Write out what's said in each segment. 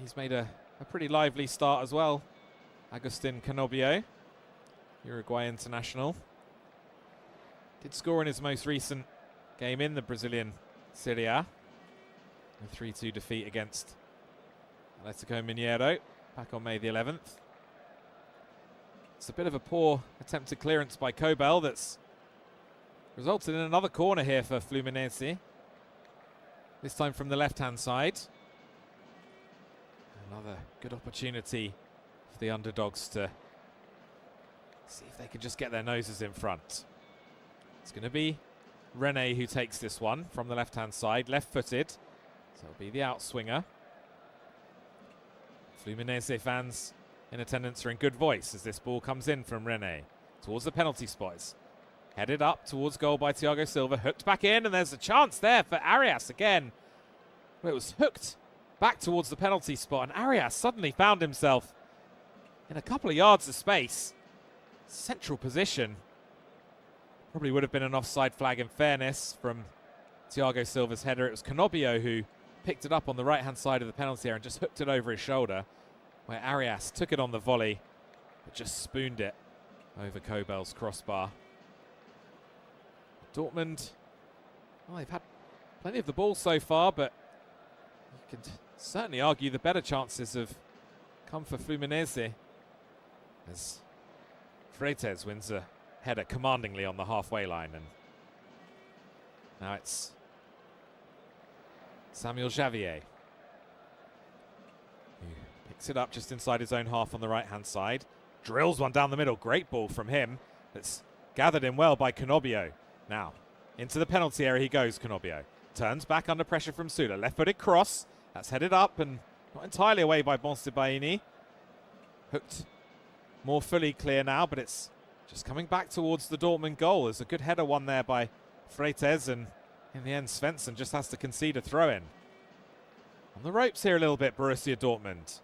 He's made a pretty lively start as well. Agustin Canobio, Uruguay international. Did score in his most recent game in the Brazilian Serie A. A 3-2 defeat against Atletico Mineiro back on May the 11th. It's a bit of a poor attempted clearance by Kobel that's resulted in another corner here for Fluminense. This time from the left-hand side. Another good opportunity for the underdogs to see if they can just get their noses in front. It's going to be Rene who takes this one from the left-hand side, left-footed. So it'll be the outswinger. Fluminense fans in attendance are in good voice as this ball comes in from Rene towards the penalty spot. It's headed up towards goal by Thiago Silva, hooked back in, and there's a chance there for Arias again. Well, it was hooked back towards the penalty spot, and Arias suddenly found himself in a couple of yards of space. Central position. Probably would have been an offside flag in fairness from Thiago Silva's header. It was Canobio who picked it up on the right-hand side of the penalty area and just hooked it over his shoulder, where Arias took it on the volley, but just spooned it over Kobel's crossbar. Dortmund, well, they've had plenty of the ball so far, but you can certainly argue the better chances have come for Fluminense, as Freites wins a header commandingly on the halfway line, and now it's Samuel Xavier who picks it up just inside his own half on the right-hand side, drills one down the middle. Great ball from him that's gathered in well by Canobio. Now into the penalty area he goes. Canobio turns back under pressure from Sula, left-footed cross that's headed up and not entirely away by Bonsibaini. Hooked more fully clear now, but it's just coming back towards the Dortmund goal. There's a good header one there by Freites, and in the end Svensson just has to concede a throw-in. On the ropes here a little bit, Borussia Dortmund,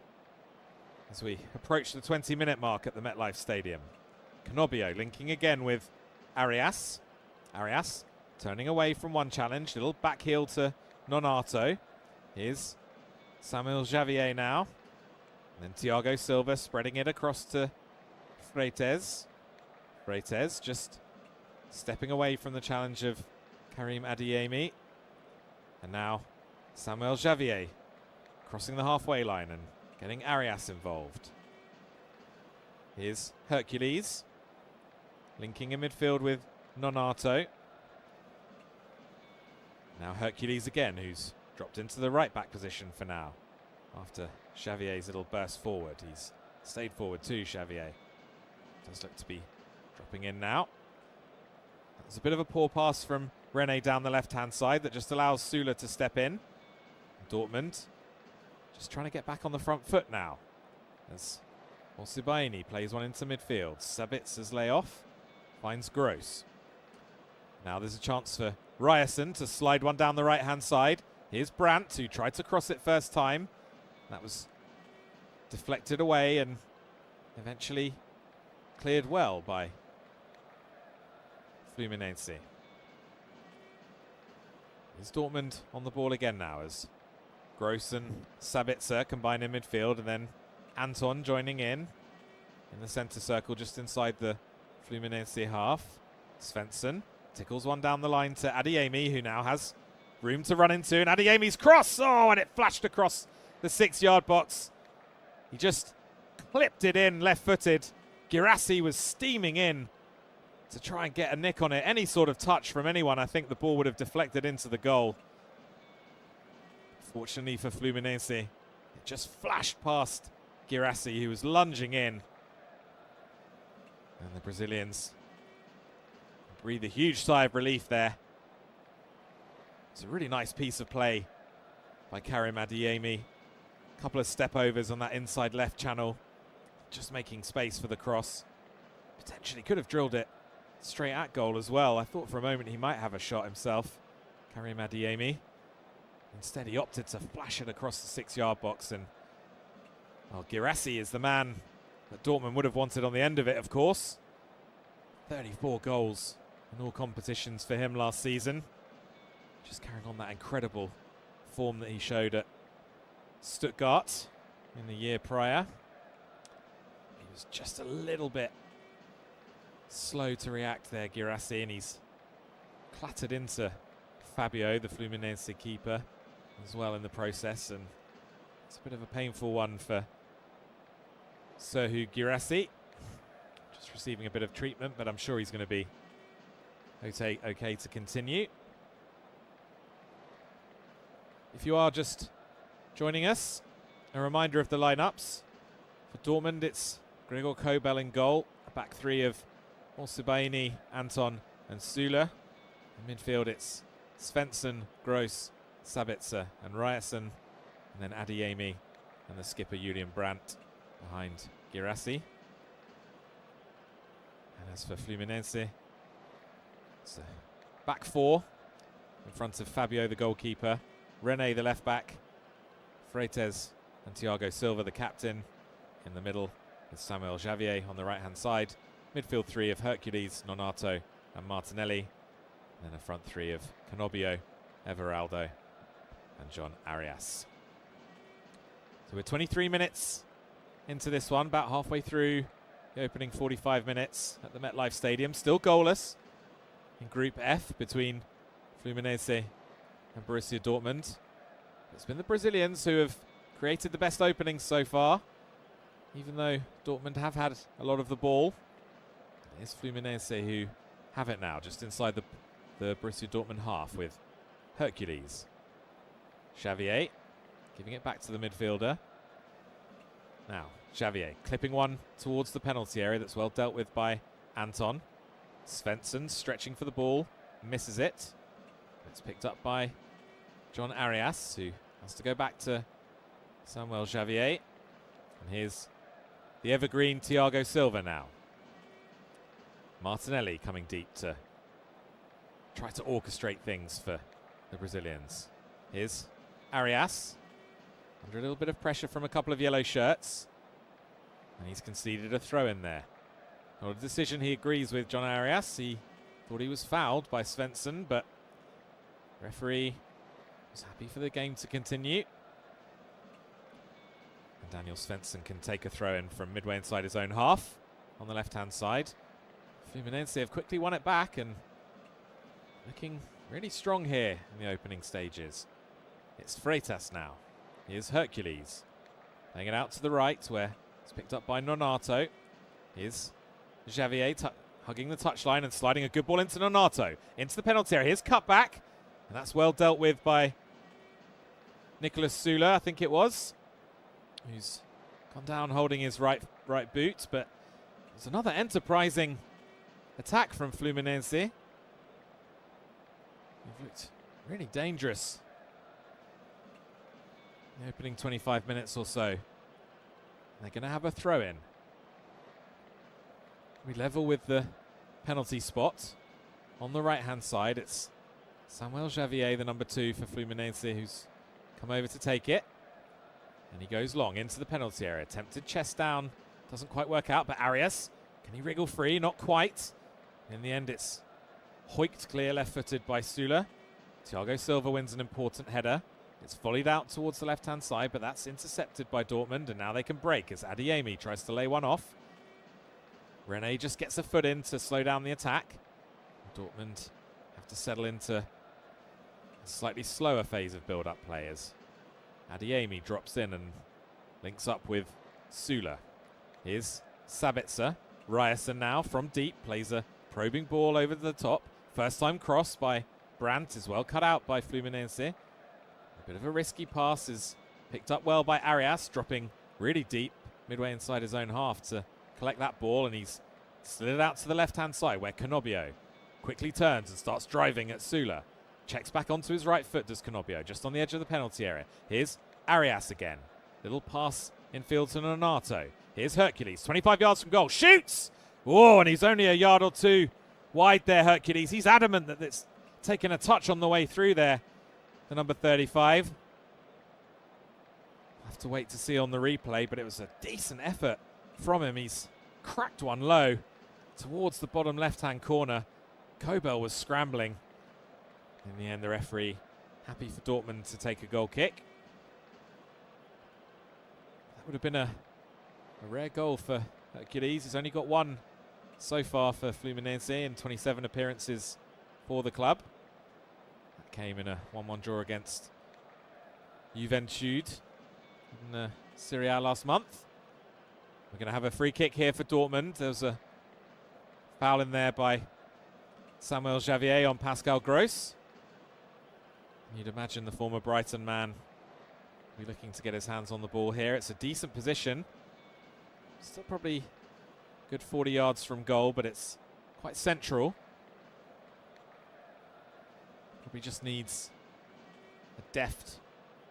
as we approach the 20-minute mark at the MetLife Stadium. Canobio linking again with Arias. Arias turning away from one challenge, little back heel to Nonato. Here's Samuel Xavier now. And then Thiago Silva spreading it across to Freites. Freites just stepping away from the challenge of Karim Adeyemi. And now Samuel Xavier crossing the halfway line and getting Arias involved. Here's Hercules linking in midfield with Nonato. Now Hercules again, who's dropped into the right back position for now after Xavier's little burst forward. He's stayed forward too, Xavier. Does look to be dropping in now. That was a bit of a poor pass from Rene down the left-hand side that just allows Sula to step in. Dortmund just trying to get back on the front foot now, as Bonsibaini plays one into midfield. Sabitzer's layoff finds Gross. Now there's a chance for Ryerson to slide one down the right-hand side. Here's Brandt, who tried to cross it first time. That was deflected away and eventually cleared well by Fluminense. Is Dortmund on the ball again now as Gross and Sabitzer combine in midfield, and then Anton joining in the centre circle just inside the Fluminense half. Svensson tickles one down the line to Adeyemi, who now has room to run into, and Adeyemi's cross, oh, and it flashed across the 6-yard box. He just clipped it in left-footed. Girassi was steaming in to try and get a nick on it. Any sort of touch from anyone, I think the ball would have deflected into the goal. Fortunately for Fluminense, it just flashed past Girassi, who was lunging in. And the Brazilians breathe a huge sigh of relief there. It's a really nice piece of play by Karim Adeyemi. A couple of step overs on that inside left channel, just making space for the cross. Potentially could have drilled it straight at goal as well. I thought for a moment he might have a shot himself, Karim Adeyemi. Instead he opted to flash it across the 6-yard box, and well, Girassi is the man that Dortmund would have wanted on the end of it, of course. 34 goals in all competitions for him last season. Just carrying on that incredible form that he showed at Stuttgart. in the year prior. He was just a little bit slow to react there, Guirassy, and he's clattered into Fabio, the Fluminense keeper, as well in the process, and it's a bit of a painful one for Serhu Guirassy. Just receiving a bit of treatment, but I'm sure he's going to be okay to continue. If you are just joining us, a reminder of the lineups. For Dortmund, it's Gregor Kobel in goal. A back three of Olsubaini, Anton and Süle. In midfield, it's Svensson, Gross, Sabitzer and Ryerson. And then Adeyemi and the skipper Julian Brandt behind Guirassy. And as for Fluminense, it's a back four in front of Fabio, the goalkeeper, René, the left back, Freites and Thiago Silva, the captain. In the middle with Samuel Javier on the right-hand side. Midfield three of Hercules, Nonato and Martinelli. And then a front three of Canobio, Everaldo and John Arias. So we're 23 minutes into this one, about halfway through the opening 45 minutes at the MetLife Stadium. Still goalless in Group F between Fluminense and Borussia Dortmund. It's been the Brazilians who have created the best openings so far, even though Dortmund have had a lot of the ball. It's Fluminense who have it now, just inside the Borussia Dortmund half with Hercules. Xavier giving it back to the midfielder. Now, Xavier clipping one towards the penalty area that's well dealt with by Anton. Svensson stretching for the ball, misses it. It's picked up by John Arias, who has to go back to Samuel Xavier. And here's the evergreen Thiago Silva now. Martinelli coming deep to try to orchestrate things for the Brazilians. Here's Arias, under a little bit of pressure from a couple of yellow shirts. And he's conceded a throw in there. Not a decision he agrees with, John Arias. He thought he was fouled by Svensson, but referee was happy for the game to continue. And Daniel Svensson can take a throw in from midway inside his own half on the left-hand side. Fluminense have quickly won it back and looking really strong here in the opening stages. It's Freitas now. Here's Hercules. Playing it out to the right where it's picked up by Nonato. Here's Xavier hugging the touchline and sliding a good ball into Nonato. Into the penalty area. Here's cut back. And that's well dealt with by Nicolas Süle, I think it was, who's gone down holding his right boot. But there's another enterprising attack from Fluminense. They've looked really dangerous in the opening 25 minutes or so. They're going to have a throw-in. We level with the penalty spot. On the right-hand side, it's Samuel Javier, the number 2 for Fluminense, who's come over to take it. And he goes long into the penalty area. Attempted chest down. Doesn't quite work out, but Arias, can he wriggle free? Not quite. In the end, it's hoiked clear, left-footed by Süle. Thiago Silva wins an important header. It's volleyed out towards the left-hand side, but that's intercepted by Dortmund, and now they can break as Adeyemi tries to lay one off. René just gets a foot in to slow down the attack. Dortmund have to settle into a slightly slower phase of build-up players. Adeyemi drops in and links up with Süle. Here's Sabitzer. Ryerson now from deep plays a probing ball over the top. First time cross by Brandt is well cut out by Fluminense. A bit of a risky pass is picked up well by Arias, dropping really deep midway inside his own half to collect that ball, and he's slid it out to the left-hand side where Canobio quickly turns and starts driving at Süle. Checks back onto his right foot, does Canobio, just on the edge of the penalty area. Here's Arias again. Little pass infield to Nonato. Here's Hercules, 25 yards from goal. Shoots! Oh, and he's only a yard or two wide there, Hercules. He's adamant that it's taken a touch on the way through there, the number 35. Have to wait to see on the replay, but it was a decent effort from him. He's cracked one low towards the bottom left-hand corner. Kobel was scrambling. In the end, the referee happy for Dortmund to take a goal kick. Would have been a rare goal for Hercules. He's only got one so far for Fluminense in 27 appearances for the club. That came in a 1-1 draw against Juventude in Serie A last month. We're going to have a free kick here for Dortmund. There's a foul in there by Samuel Javier on Pascal Gross. You'd imagine the former Brighton man will be looking to get his hands on the ball here. It's a decent position. Still probably good 40 yards from goal, but it's quite central. Probably just needs a deft,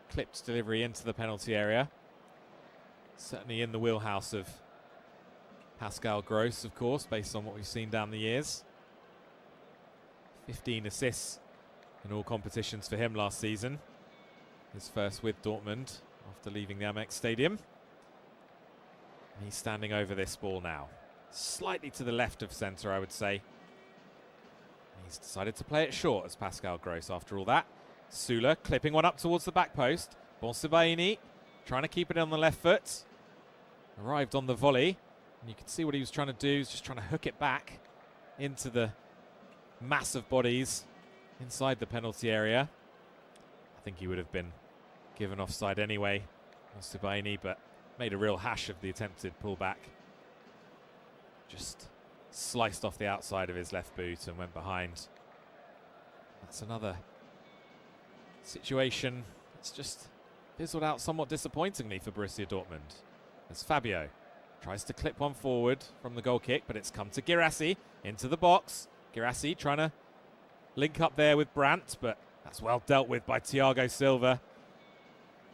clipped delivery into the penalty area. Certainly in the wheelhouse of Pascal Gross, of course, based on what we've seen down the years. 15 assists in all competitions for him last season. His first with Dortmund after leaving the Amex Stadium. And he's standing over this ball now. Slightly to the left of centre, I would say. He's decided to play it short as Pascal Gross after all that. Sula clipping one up towards the back post. Bonsibaini trying to keep it on the left foot. Arrived on the volley. And you can see what he was trying to do. He's just trying to hook it back into the massive bodies inside the penalty area. I think he would have been given offside anyway, Bonsibaini, but made a real hash of the attempted pullback. Just sliced off the outside of his left boot and went behind. That's another situation that's just fizzled out somewhat disappointingly for Borussia Dortmund. As Fabio tries to clip one forward from the goal kick, but it's come to Guirassy into the box. Guirassy trying to link up there with Brandt, but that's well dealt with by Thiago Silva.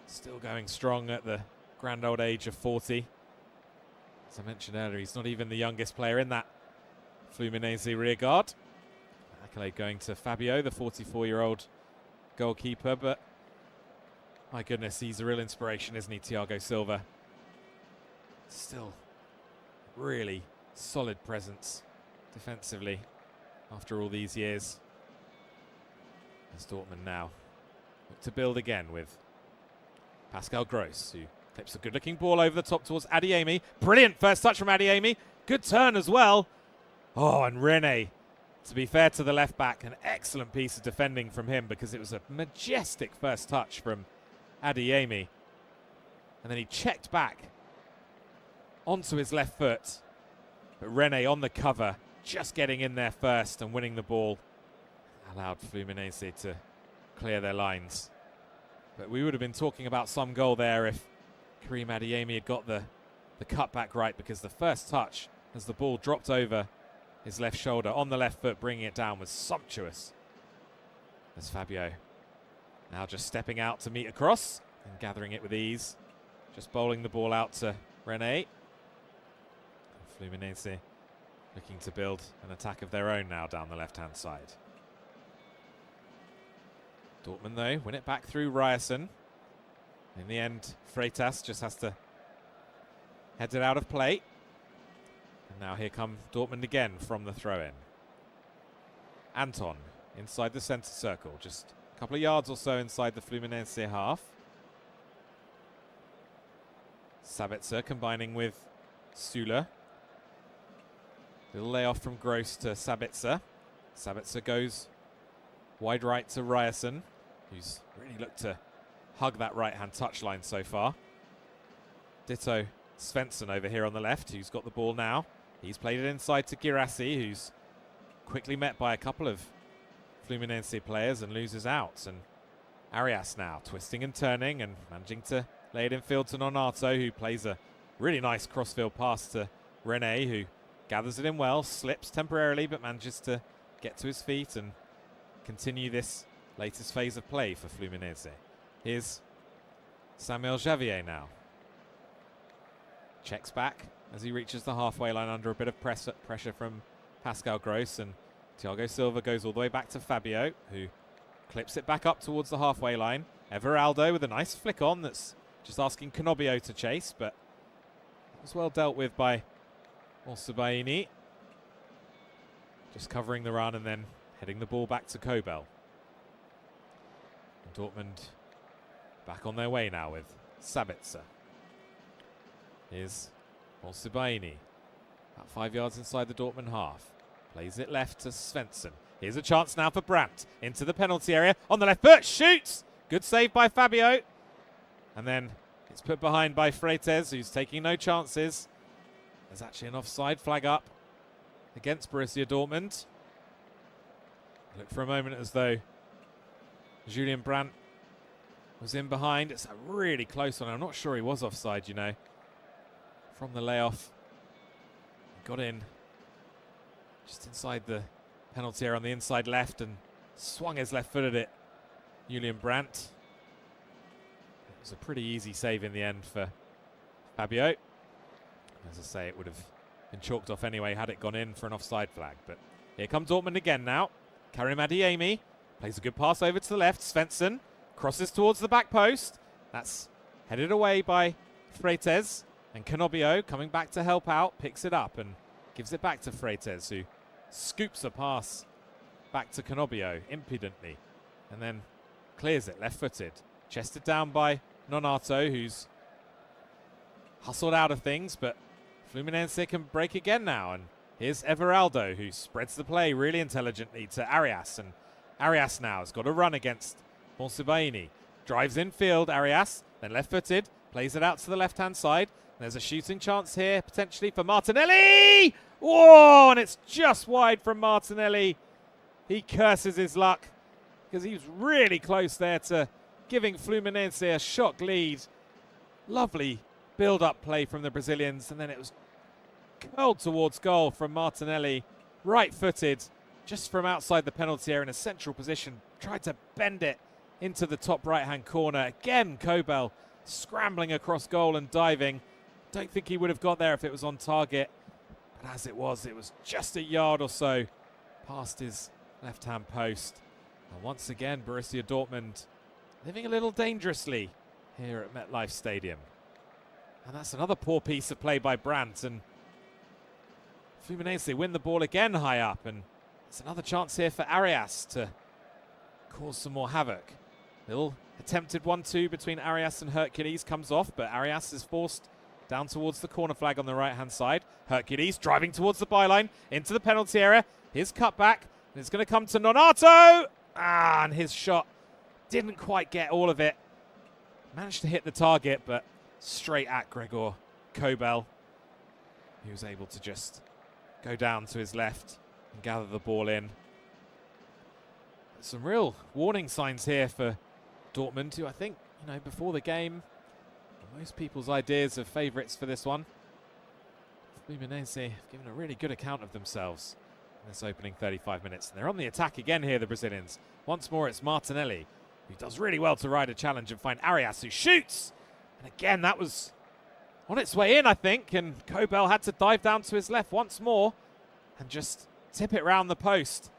Still going strong at the grand old age of 40. As I mentioned earlier, he's not even the youngest player in that Fluminense rearguard. Accolade going to Fabio, the 44-year-old goalkeeper, but my goodness, he's a real inspiration, isn't he, Thiago Silva? Still really solid presence defensively after all these years. As Dortmund now look to build again with Pascal Gross, who clips a good-looking ball over the top towards Adeyemi. Brilliant first touch from Adeyemi. Good turn as well. Oh, and René, to be fair to the left-back, an excellent piece of defending from him because it was a majestic first touch from Adeyemi. And then he checked back onto his left foot. But René on the cover, just getting in there first and winning the ball, allowed Fluminense to clear their lines. But we would have been talking about some goal there if Karim Adeyemi had got the cutback right, because the first touch as the ball dropped over his left shoulder on the left foot, bringing it down, was sumptuous. As Fabio now just stepping out to meet across and gathering it with ease. Just bowling the ball out to René. Fluminense looking to build an attack of their own now down the left-hand side. Dortmund, though, win it back through Ryerson. In the end, Freitas just has to head it out of play. And now here come Dortmund again from the throw-in. Anton inside the centre circle, just a couple of yards or so inside the Fluminense half. Sabitzer combining with Sula. Little layoff from Gross to Sabitzer. Sabitzer goes wide right to Ryerson, who's really looked to hug that right-hand touchline so far. Ditto Svensson over here on the left, who's got the ball now. He's played it inside to Guirassy, who's quickly met by a couple of Fluminense players and loses out. And Arias now twisting and turning and managing to lay it in field to Nonato, who plays a really nice crossfield pass to René, who gathers it in well, slips temporarily, but manages to get to his feet and continue this latest phase of play for Fluminense. Here's Samuel Javier now. Checks back as he reaches the halfway line under a bit of pressure from Pascal Gross, and Thiago Silva goes all the way back to Fabio, who clips it back up towards the halfway line. Everaldo with a nice flick on that's just asking Canobio to chase, but it was well dealt with by Bonsibaini. Just covering the run and then heading the ball back to Kobel. And Dortmund back on their way now with Sabitzer. Here's Olsibaini. About 5 yards inside the Dortmund half. Plays it left to Svensson. Here's a chance now for Brandt. Into the penalty area. On the left foot. Shoots! Good save by Fabio. And then it's put behind by Freites, who's taking no chances. There's actually an offside flag up against Borussia Dortmund. Looked for a moment as though Julian Brandt was in behind. It's a really close one. I'm not sure he was offside, you know. From the layoff. Got in just inside the penalty area on the inside left and swung his left foot at it. Julian Brandt. It was a pretty easy save in the end for Fabio. As I say, it would have been chalked off anyway had it gone in for an offside flag. But here come Dortmund again now. Karim Adeyemi plays a good pass over to the left. Svensson crosses towards the back post. That's headed away by Freites. And Canobio coming back to help out, picks it up and gives it back to Freites, who scoops a pass back to Canobio impudently. And then clears it left-footed. Chested down by Nonato, who's hustled out of things, but Fluminense can break again now. And here's Everaldo, who spreads the play really intelligently to Arias. And Arias now has got a run against Bonsibaini. Drives in field, Arias, then left-footed, plays it out to the left-hand side. There's a shooting chance here, potentially, for Martinelli! Whoa, and it's just wide from Martinelli. He curses his luck because he was really close there to giving Fluminense a shock lead. Lovely build-up play from the Brazilians, and then it was curled towards goal from Martinelli, right-footed, just from outside the penalty area in a central position. Tried to bend it into the top right-hand corner. Again, Kobel scrambling across goal and diving. Don't think he would have got there if it was on target. But as it was just a yard or so past his left-hand post. And once again, Borussia Dortmund living a little dangerously here at MetLife Stadium. And that's another poor piece of play by Brandt. And Fluminense win the ball again high up. And it's another chance here for Arias to cause some more havoc. Little attempted 1-2 between Arias and Hercules comes off, but Arias is forced down towards the corner flag on the right-hand side. Hercules driving towards the byline, into the penalty area. His cutback, and it's going to come to Nonato. And his shot didn't quite get all of it. Managed to hit the target, but straight at Gregor Kobel. He was able to just go down to his left and gather the ball in. Some real warning signs here for Dortmund, who I think, you know, before the game, most people's ideas of favourites for this one. Fluminense have given a really good account of themselves in this opening 35 minutes. And they're on the attack again here, the Brazilians. Once more, it's Martinelli, who does really well to ride a challenge and find Arias, who shoots. And again, that was on its way in, I think. And Kobel had to dive down to his left once more and just tip it round the post.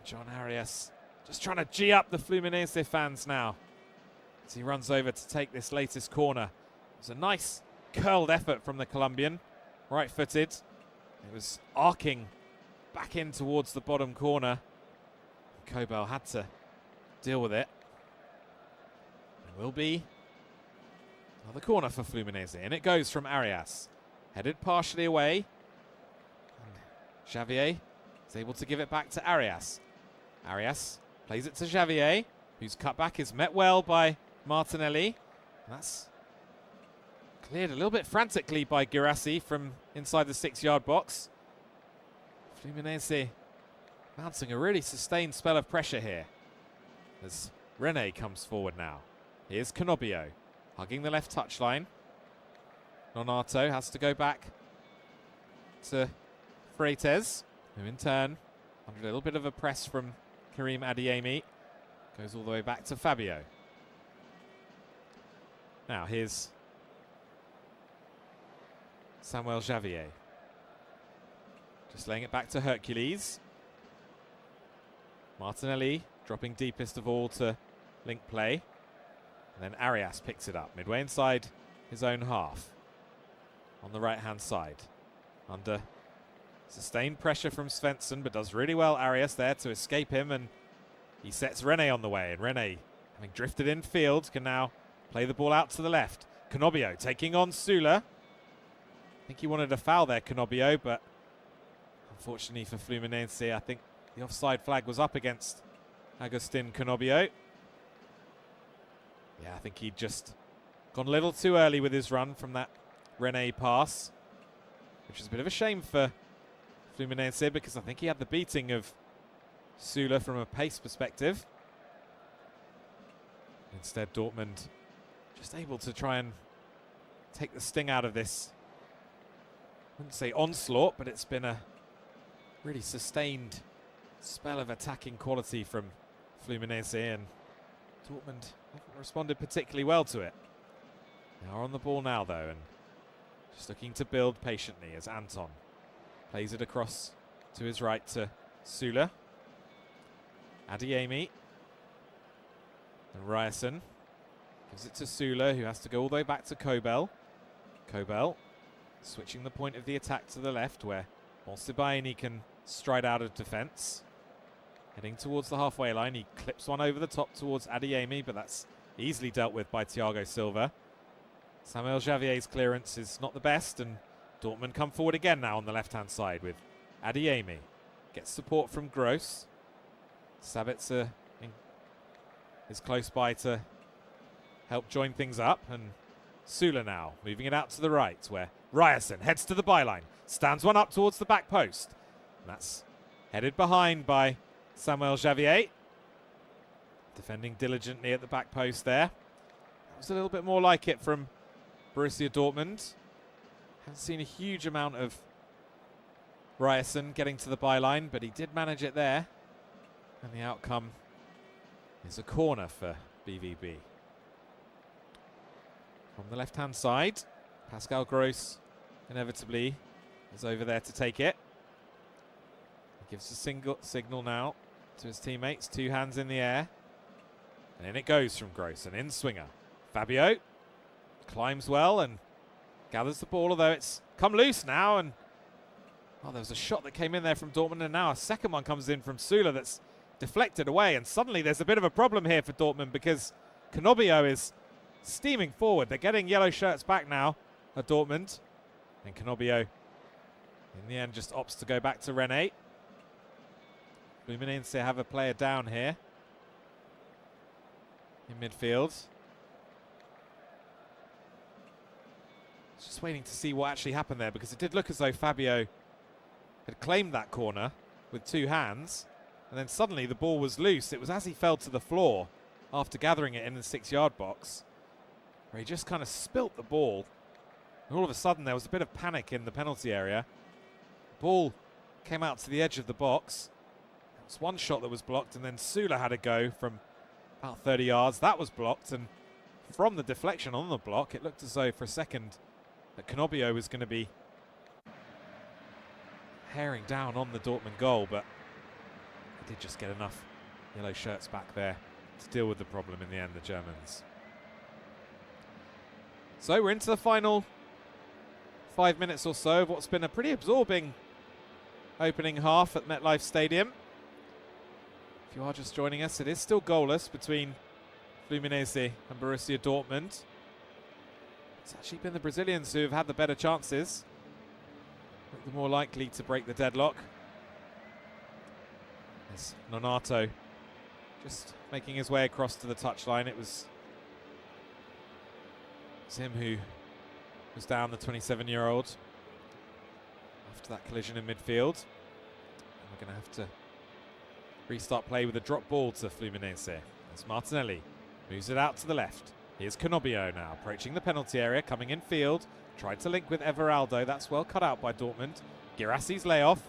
John Arias just trying to G up the Fluminense fans now as he runs over to take this latest corner. It was a nice curled effort from the Colombian, right-footed. It was arcing back in towards the bottom corner. Kobel had to deal with it. It will be another corner for Fluminense. In it goes from Arias. Headed partially away. And Xavier is able to give it back to Arias. Arias plays it to Xavier, whose cutback is met well by Martinelli. That's cleared a little bit frantically by Girassi from inside the 6-yard box. Fluminense mounting a really sustained spell of pressure here as Rene comes forward now. Here's Canobio hugging the left touchline. Nonato has to go back to Freites, who in turn, under a little bit of a press from Karim Adeyemi, goes all the way back to Fabio. Now here's Samuel Xavier. Just laying it back to Hercules. Martinelli dropping deepest of all to link play. And then Arias picks it up midway inside his own half. On the right-hand side. Under sustained pressure from Svensson, but does really well, Arias, there to escape him. And he sets Rene on the way. And Rene, having drifted in field, can now play the ball out to the left. Canobio taking on Sula. I think he wanted a foul there, Canobio, but unfortunately for Fluminense, I think the offside flag was up against Agustin Canobio. Yeah, I think he'd just gone a little too early with his run from that Rene pass, which is a bit of a shame for Fluminense because I think he had the beating of Sula from a pace perspective. Instead, Dortmund just able to try and take the sting out of this. I wouldn't say onslaught, but it's been a really sustained spell of attacking quality from Fluminense, and Dortmund haven't responded particularly well to it. They are on the ball now, though, and just looking to build patiently as Anton plays it across to his right to Sula. Adeyemi. And Ryerson gives it to Sula, who has to go all the way back to Kobel. Kobel switching the point of the attack to the left, where Monsibaini can stride out of defence. Heading towards the halfway line, he clips one over the top towards Adeyemi, but that's easily dealt with by Thiago Silva. Samuel Javier's clearance is not the best, and Dortmund come forward again now on the left-hand side with Adeyemi. Gets support from Gross. Sabitzer is close by to help join things up, and Sula now moving it out to the right, where Ryerson heads to the byline, stands one up towards the back post. And that's headed behind by Samuel Javier, defending diligently at the back post there. That was a little bit more like it from Borussia Dortmund. Haven't seen a huge amount of Ryerson getting to the byline, but he did manage it there. And the outcome is a corner for BVB. From the left-hand side, Pascal Gross inevitably is over there to take it. He gives a signal now to his teammates, 2 hands in the air. And in it goes from Gross, an in-swinger. Fabio climbs well and gathers the ball, although it's come loose now. And oh, there was a shot that came in there from Dortmund, and now a second one comes in from Sula that's deflected away, and suddenly there's a bit of a problem here for Dortmund because Canobio is steaming forward. They're getting yellow shirts back now at Dortmund, and Canobio in the end just opts to go back to Rene. Fluminense have a player down here in midfield. Just waiting to see what actually happened there, because it did look as though Fabio had claimed that corner with 2 hands. And then suddenly the ball was loose. It was as he fell to the floor after gathering it in the 6-yard box, where he just kind of spilt the ball. And all of a sudden there was a bit of panic in the penalty area. The ball came out to the edge of the box. There was one shot that was blocked, and then Sula had a go from about 30 yards. That was blocked, and from the deflection on the block, it looked as though for a second that Canobio was going to be herring down on the Dortmund goal, but did just get enough yellow shirts back there to deal with the problem in the end, the Germans. So we're into the final 5 minutes or so of what's been a pretty absorbing opening half at MetLife Stadium. If you are just joining us, it is still goalless between Fluminense and Borussia Dortmund. It's actually been the Brazilians who have had the better chances, the more likely to break the deadlock. As Nonato just making his way across to the touchline. It was him who was down, the 27-year-old, after that collision in midfield. And we're going to have to restart play with a drop ball to Fluminense as Martinelli moves it out to the left. Here's Canobio now approaching the penalty area, coming in field, tried to link with Everaldo. That's well cut out by Dortmund. Guirassi's layoff.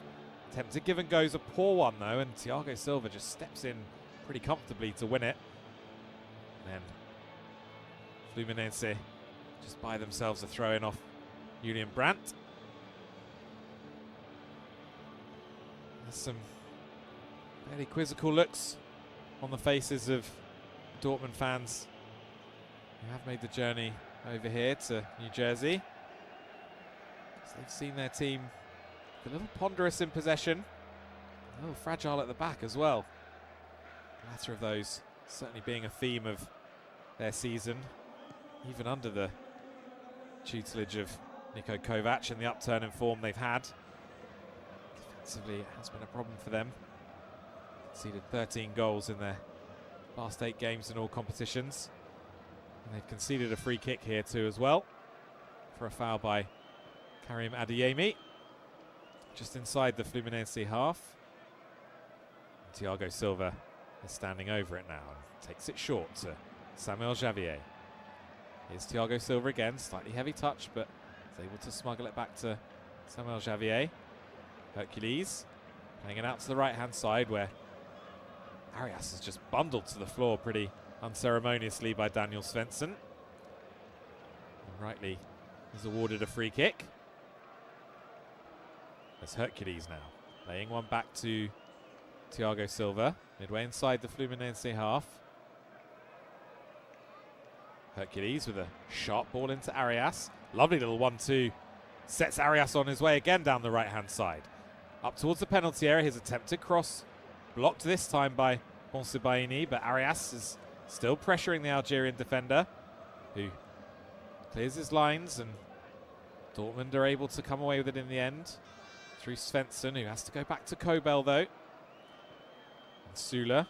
Attempted give and go's a poor one though, and Thiago Silva just steps in pretty comfortably to win it. And then Fluminense just buy themselves a throw-in off Julian Brandt. There's some fairly quizzical looks on the faces of Dortmund fans who have made the journey over here to New Jersey. So they've seen their team a little ponderous in possession, a little fragile at the back as well. The latter of those certainly being a theme of their season, even under the tutelage of Niko Kovac and the upturn in form they've had. Defensively, it has been a problem for them. Conceded 13 goals in their last 8 games in all competitions. And they've conceded a free kick here too as well, for a foul by Karim Adeyemi, just inside the Fluminense half. And Thiago Silva is standing over it now and takes it short to Samuel Javier. Here's Thiago Silva again, slightly heavy touch, but is able to smuggle it back to Samuel Javier. Hercules playing it out to the right-hand side, where Arias is just bundled to the floor pretty unceremoniously by Daniel Svensson. And rightly is awarded a free kick. There's Hercules now, laying one back to Thiago Silva, midway inside the Fluminense half. Hercules with a sharp ball into Arias. Lovely little 1-2. Sets Arias on his way again down the right-hand side. Up towards the penalty area, his attempted cross blocked this time by Bonsibaini, but Arias is still pressuring the Algerian defender, who clears his lines, and Dortmund are able to come away with it in the end through Svensson, who has to go back to Kobel though. And Sula,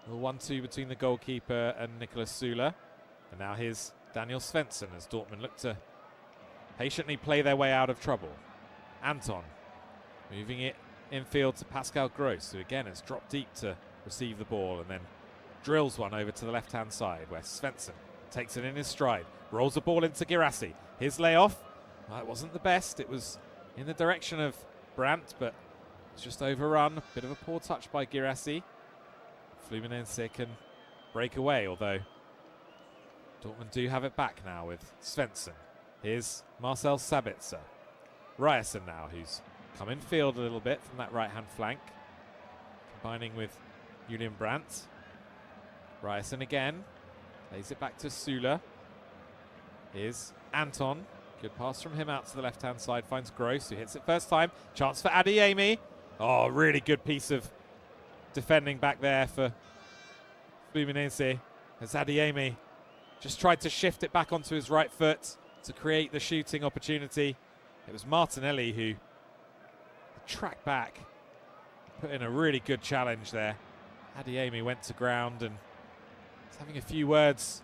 a 1-2 between the goalkeeper and Nicolas Sula. And now here's Daniel Svensson as Dortmund look to patiently play their way out of trouble. Anton moving it infield to Pascal Gross, who again has dropped deep to receive the ball and then drills one over to the left-hand side, where Svensson takes it in his stride, rolls the ball into Girassi. His layoff, well, it wasn't the best. It was in the direction of Brandt, but it's just overrun. Bit of a poor touch by Girassi. Fluminense can break away, although Dortmund do have it back now with Svensson. Here's Marcel Sabitzer. Ryerson now, who's come in field a little bit from that right-hand flank, combining with Julian Brandt. Ryerson again, lays it back to Sula. Here's Anton. Good pass from him out to the left-hand side, finds Gross, who hits it first time. Chance for Adeyemi. Oh, really good piece of defending back there for Fluminense, as Adeyemi just tried to shift it back onto his right foot to create the shooting opportunity. It was Martinelli who tracked back, put in a really good challenge there. Adeyemi went to ground and is having a few words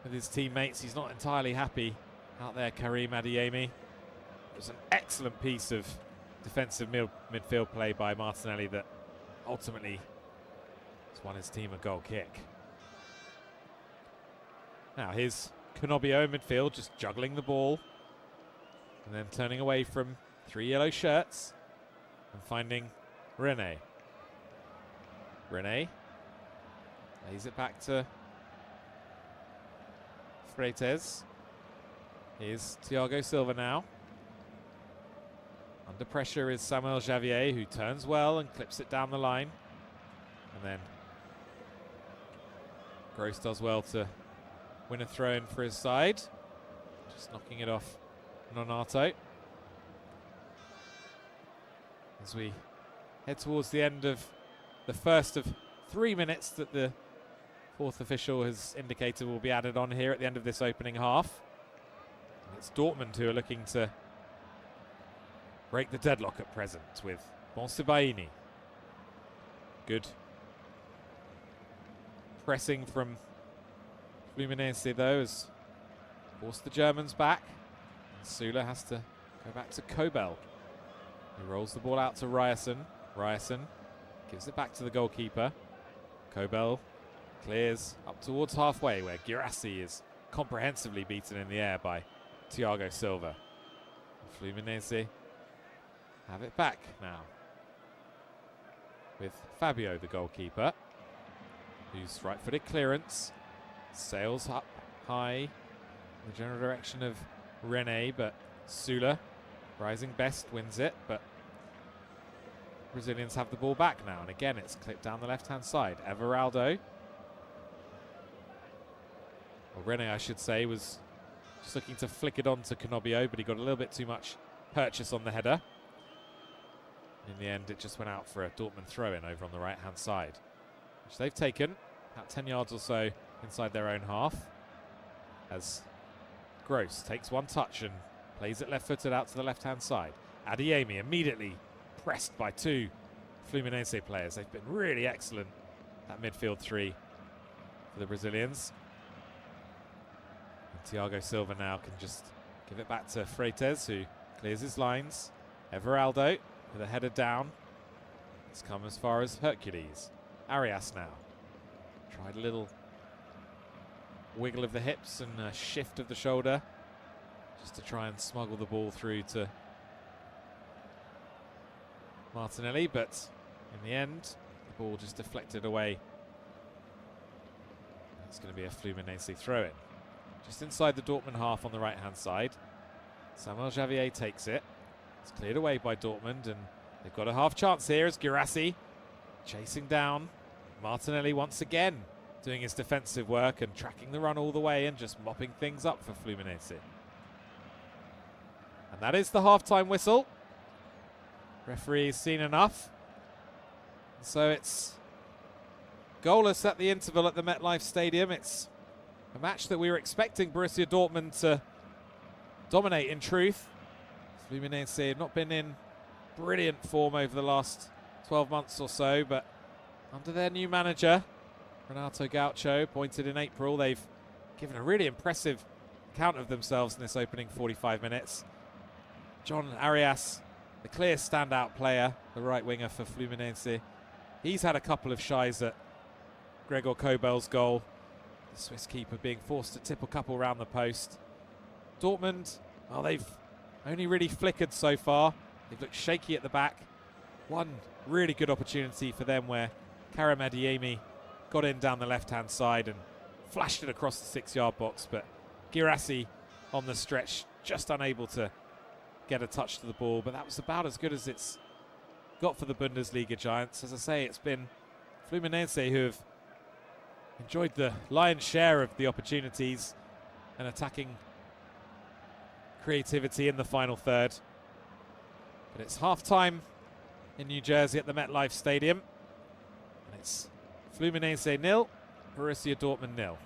with his teammates. He's not entirely happy out there, Karim Adeyemi. It was an excellent piece of defensive midfield play by Martinelli that ultimately has won his team a goal kick. Now here's Canobio in midfield, just juggling the ball and then turning away from 3 yellow shirts and finding Rene. Rene lays it back to Freites. Here's Thiago Silva now. Under pressure is Samuel Javier, who turns well and clips it down the line. And then Gross does well to win a throw-in for his side. Just knocking it off Nonato. As we head towards the end of the first of 3 minutes that the fourth official has indicated will be added on here at the end of this opening half. And it's Dortmund who are looking to break the deadlock at present with Bonsibaini. Good pressing from Fluminense though has forced the Germans back. Sula has to go back to Kobel. He rolls the ball out to Ryerson. Ryerson gives it back to the goalkeeper. Kobel clears up towards halfway, where Girassi is comprehensively beaten in the air by Thiago Silva. Fluminense have it back now with Fabio, the goalkeeper, whose right-footed clearance sails up high in the general direction of Rene, but Sula, rising best, wins it, but Brazilians have the ball back now, and again it's clipped down the left-hand side. Everaldo, or Rene I should say, was just looking to flick it on to Canobio, but he got a little bit too much purchase on the header. In the end, it just went out for a Dortmund throw-in over on the right-hand side, which they've taken about 10 yards or so inside their own half, as Gross takes one touch and plays it left-footed out to the left-hand side. Adeyemi immediately pressed by two Fluminense players. They've been really excellent, that midfield three for the Brazilians. And Thiago Silva now can just give it back to Freitas, who clears his lines. Everaldo with a header down. It's come as far as Hercules. Arias now. Tried a little wiggle of the hips and a shift of the shoulder just to try and smuggle the ball through to Martinelli, but in the end, the ball just deflected away. It's going to be a Fluminense throw-in. Just inside the Dortmund half on the right-hand side. Samuel Javier takes it. It's cleared away by Dortmund, and they've got a half chance here as Guirassy chasing down. Martinelli once again doing his defensive work and tracking the run all the way and just mopping things up for Fluminense. And that is the half-time whistle. Referee's seen enough. So it's goalless at the interval at the MetLife Stadium. It's a match that we were expecting Borussia Dortmund to dominate in truth. Fluminense have not been in brilliant form over the last 12 months or so, but under their new manager, Renato Gaucho, appointed in April, they've given a really impressive account of themselves in this opening 45 minutes. John Arias, the clear standout player, the right winger for Fluminense. He's had a couple of shies at Gregor Kobel's goal. The Swiss keeper being forced to tip a couple round the post. Dortmund, well, they've only really flickered so far. They've looked shaky at the back. One really good opportunity for them where Karim Adeyemi got in down the left-hand side and flashed it across the 6-yard box, but Guirassy on the stretch just unable to get a touch to the ball, but that was about as good as it's got for the Bundesliga Giants. As I say, it's been Fluminense who have enjoyed the lion's share of the opportunities and attacking creativity in the final third. But it's half-time in New Jersey at the MetLife Stadium, and it's Fluminense 0, Borussia Dortmund 0.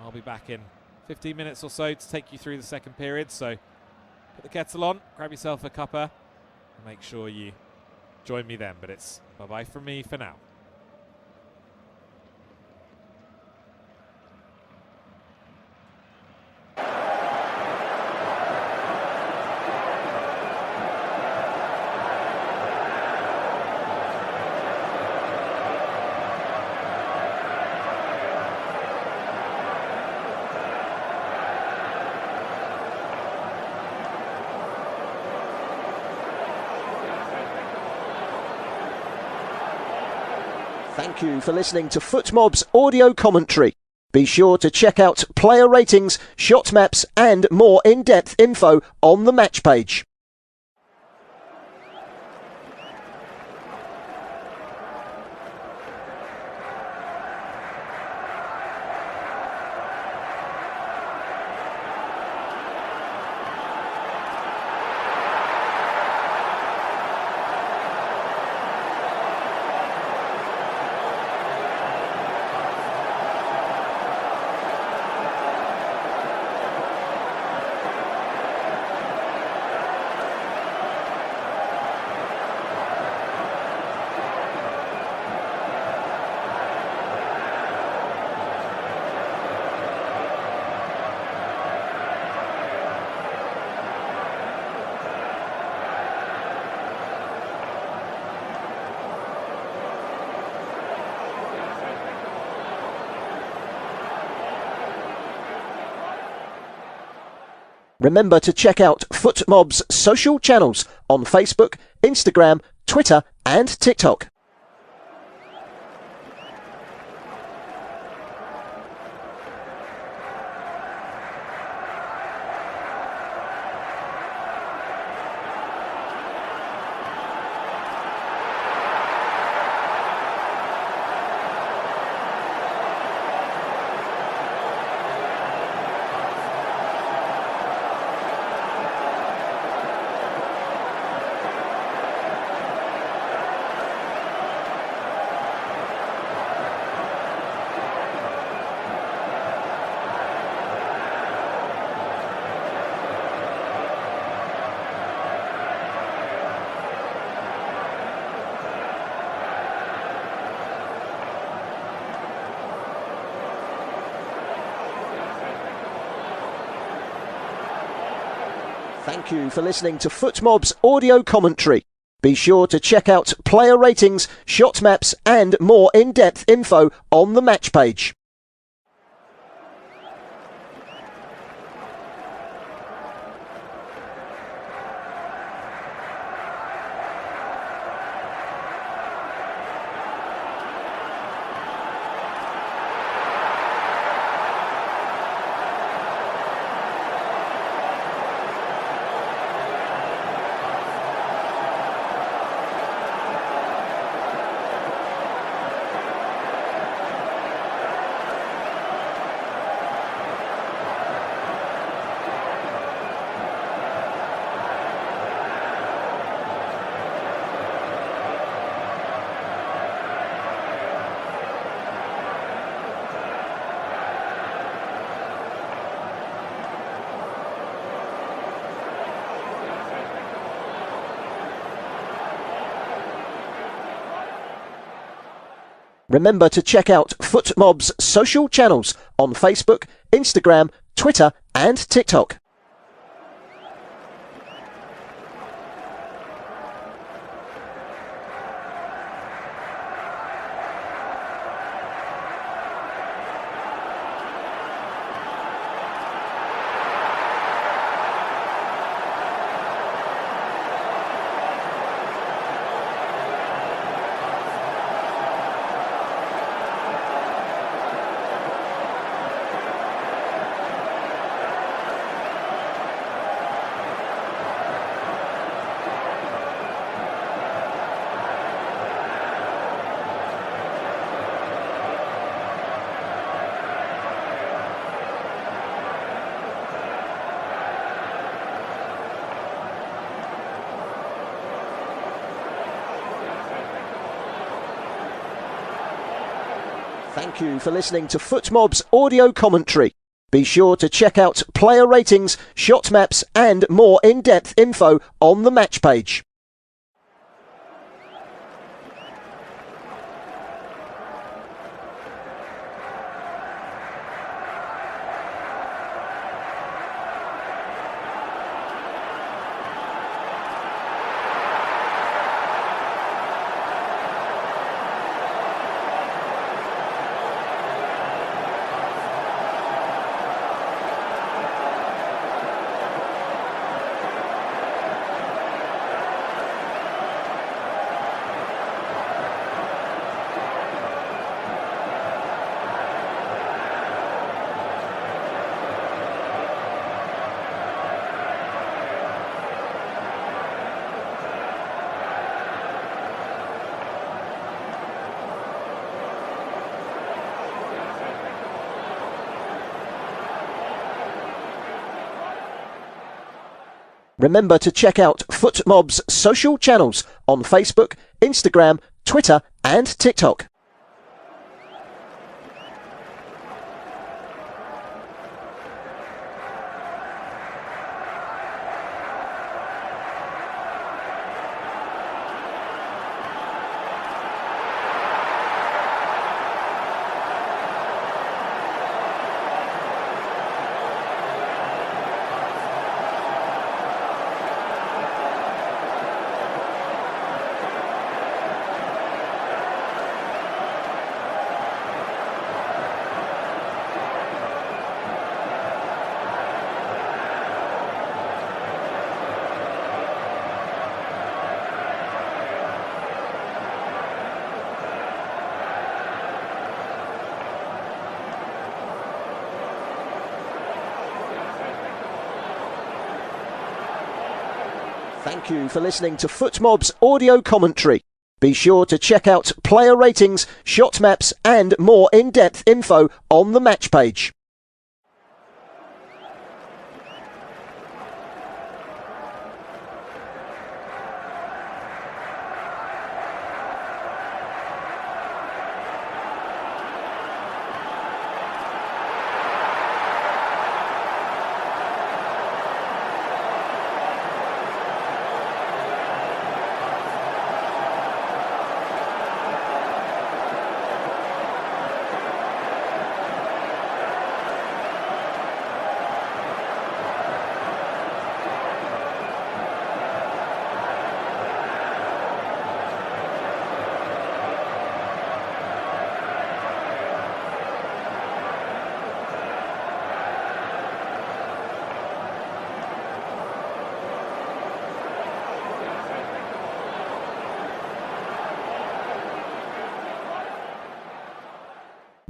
I'll be back in 15 minutes or so to take you through the second period, so put the kettle on, grab yourself a cuppa, and make sure you join me then. But it's bye-bye from me for now. Thank you for listening to FootMob's audio commentary. Be sure to check out player ratings, shot maps and more in-depth info on the match page. Remember to check out FootMob's social channels on Facebook, Instagram, Twitter and TikTok. Thank you for listening to FootMob's audio commentary. Be sure to check out player ratings, shot maps and more in-depth info on the match page. Remember to check out FootMob's social channels on Facebook, Instagram, Twitter and TikTok. Thank you for listening to FootMob's audio commentary. Be sure to check out player ratings, shot maps and more in-depth info on the match page. Remember to check out FootMob's social channels on Facebook, Instagram, Twitter and TikTok. Thank you for listening to FootMob's audio commentary. Be sure to check out player ratings, shot maps and more in-depth info on the match page.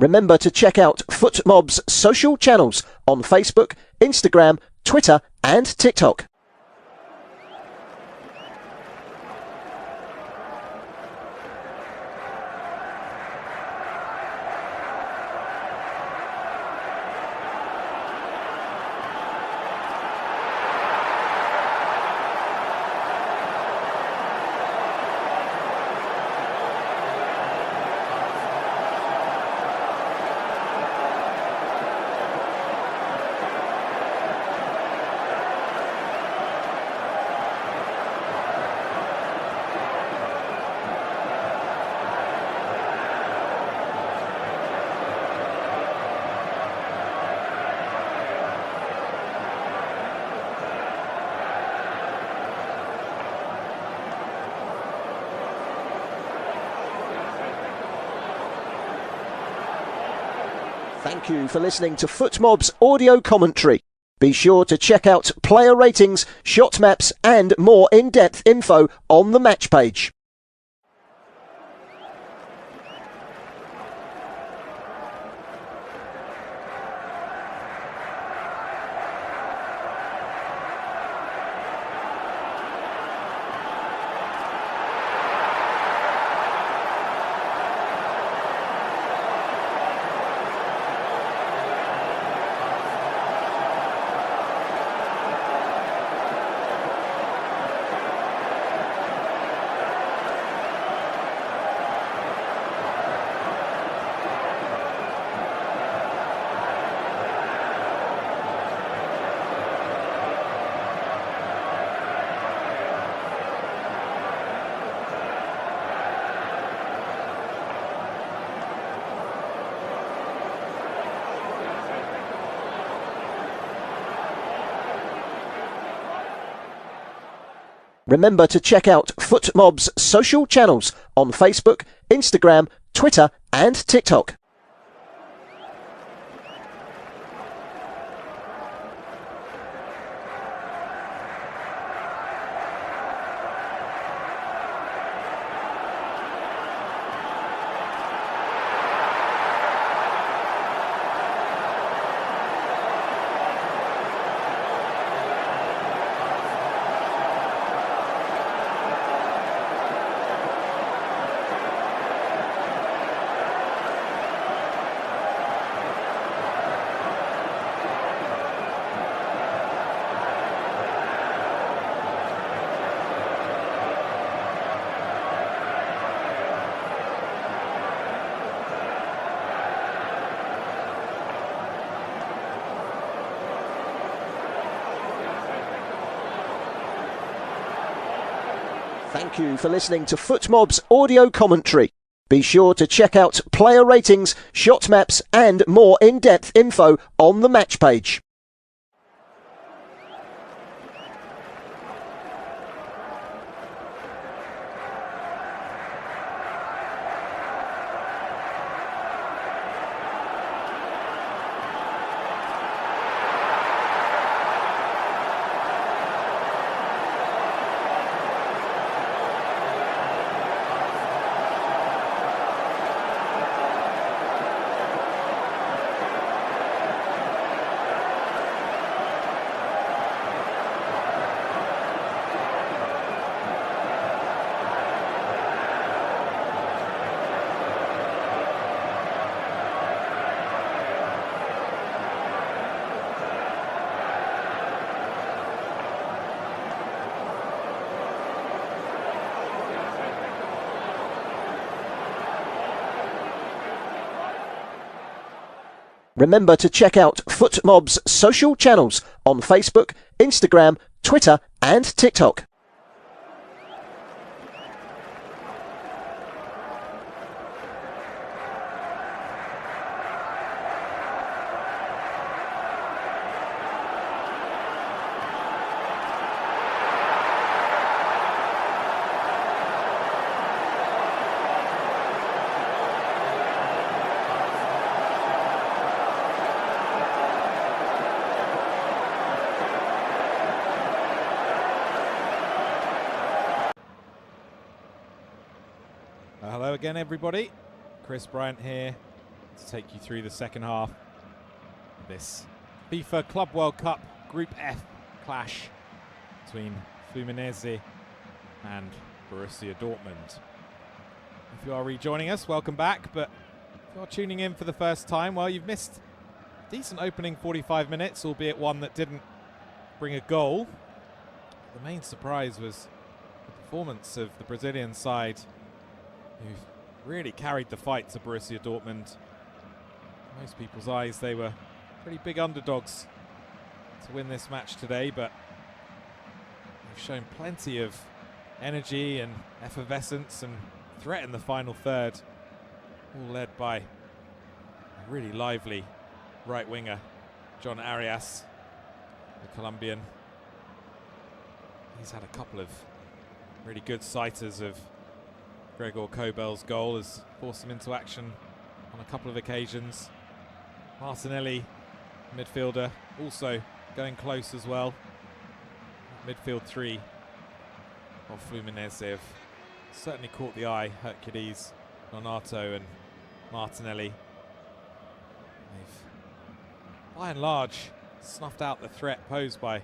Remember to check out FootMob's social channels on Facebook, Instagram, Twitter and TikTok. Thank you for listening to FootMob's audio commentary. Be sure to check out player ratings, shot maps and more in-depth info on the match page. Remember to check out FootMob's social channels on Facebook, Instagram, Twitter and TikTok. Thank you for listening to FootMob's audio commentary. Be sure to check out player ratings, shot maps and more in-depth info on the match page. Remember to check out FootMob's social channels on Facebook, Instagram, Twitter and TikTok. Hello again, everybody. Chris Bryant here to take you through the second half. This FIFA Club World Cup Group F clash between Fluminense and Borussia Dortmund. If you are rejoining us, welcome back, but if you're tuning in for the first time, well, you've missed a decent opening 45 minutes, albeit one that didn't bring a goal. The main surprise was the performance of the Brazilian side, who really carried the fight to Borussia Dortmund. In most people's eyes, they were pretty big underdogs to win this match today, but they've shown plenty of energy and effervescence and threat in the final third, all led by a really lively right winger, John Arias, the Colombian. He's had a couple of really good sighters of Gregor Kobel's goal, has forced him into action on a couple of occasions. Martinelli, midfielder, also going close as well. Midfield three of Fluminense have certainly caught the eye. Hercules, Nonato and Martinelli. They've, by and large, snuffed out the threat posed by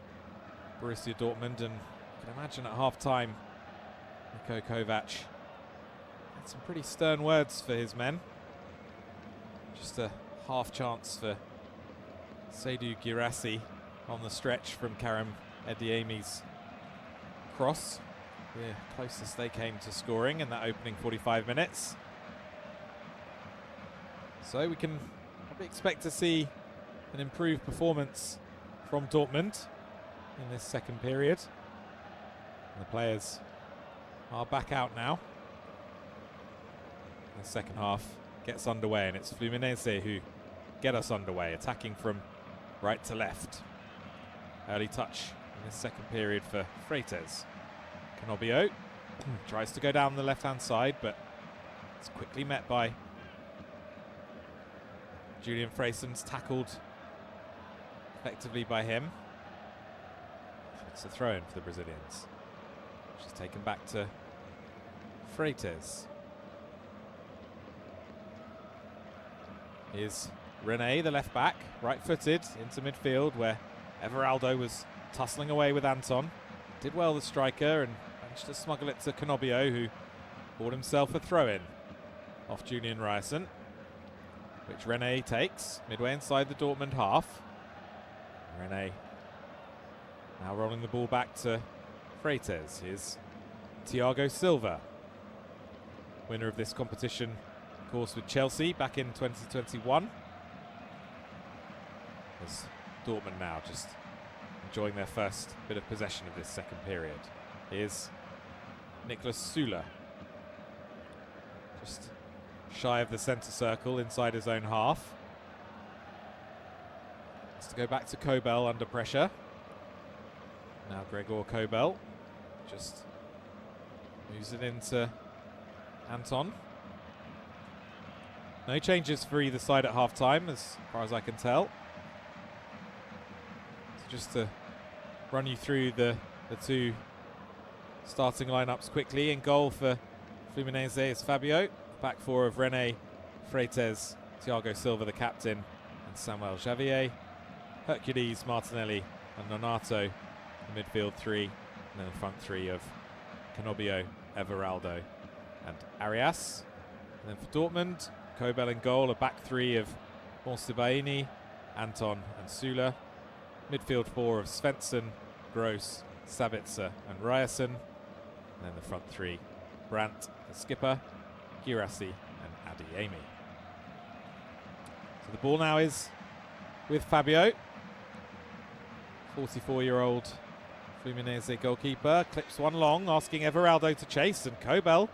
Borussia Dortmund, and you can imagine at half-time, Niko Kovac had some pretty stern words for his men. Just a half chance for Seydou Guirassy on the stretch from Karim Adeyemi's cross. The closest they came to scoring in that opening 45 minutes. So we can probably expect to see an improved performance from Dortmund in this second period. And the players are back out now. The second half gets underway, and it's Fluminense who get us underway, attacking from right to left. Early touch in this second period for Freites. Canobio tries to go down the left-hand side, but it's quickly met by Julian Freysons, tackled effectively by him. It's a throw-in for the Brazilians. She's taken back to Freites. Here's René, the left-back, right-footed into midfield, where Everaldo was tussling away with Anton. Did well, the striker, and managed to smuggle it to Canobio, who bought himself a throw-in off Julian Ryerson, which René takes midway inside the Dortmund half. René now rolling the ball back to Freites. Here's Thiago Silva, winner of this competition, of course, with Chelsea back in 2021. As Dortmund now just enjoying their first bit of possession of this second period. Here's Niklas Süle, just shy of the centre circle inside his own half. Has to go back to Kobel under pressure. Now Gregor Kobel just moves it into Anton. No changes for either side at half-time, as far as I can tell. So just to run you through the two starting lineups quickly. In goal for Fluminense is Fabio. Back four of René, Freites, Thiago Silva, the captain, and Samuel Xavier. Hercules, Martinelli, and Nonato, the midfield three, and then the front three of Canobio, Everaldo, and Arias. And then for Dortmund, Kobel in goal, a back three of Monsibaini, Anton, and Süle. Midfield four of Svensson, Gross, Sabitzer, and Ryerson. And then the front three, Brandt, the skipper, Guirassy, and Adeyemi. So the ball now is with Fabio. 44-year-old Fluminense goalkeeper clips one long, asking Everaldo to chase, and Kobel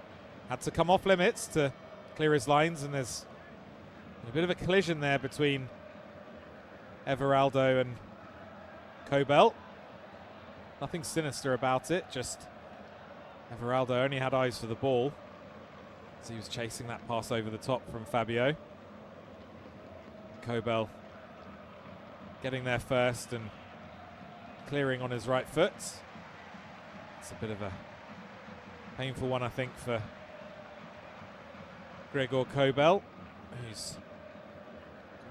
had to come off limits to clear his lines, and there's a bit of a collision there between Everaldo and Kobel. Nothing sinister about it, just Everaldo only had eyes for the ball as he was chasing that pass over the top from Fabio. Kobel getting there first and clearing on his right foot. It's a bit of a painful one, I think, for Gregor Kobel, who's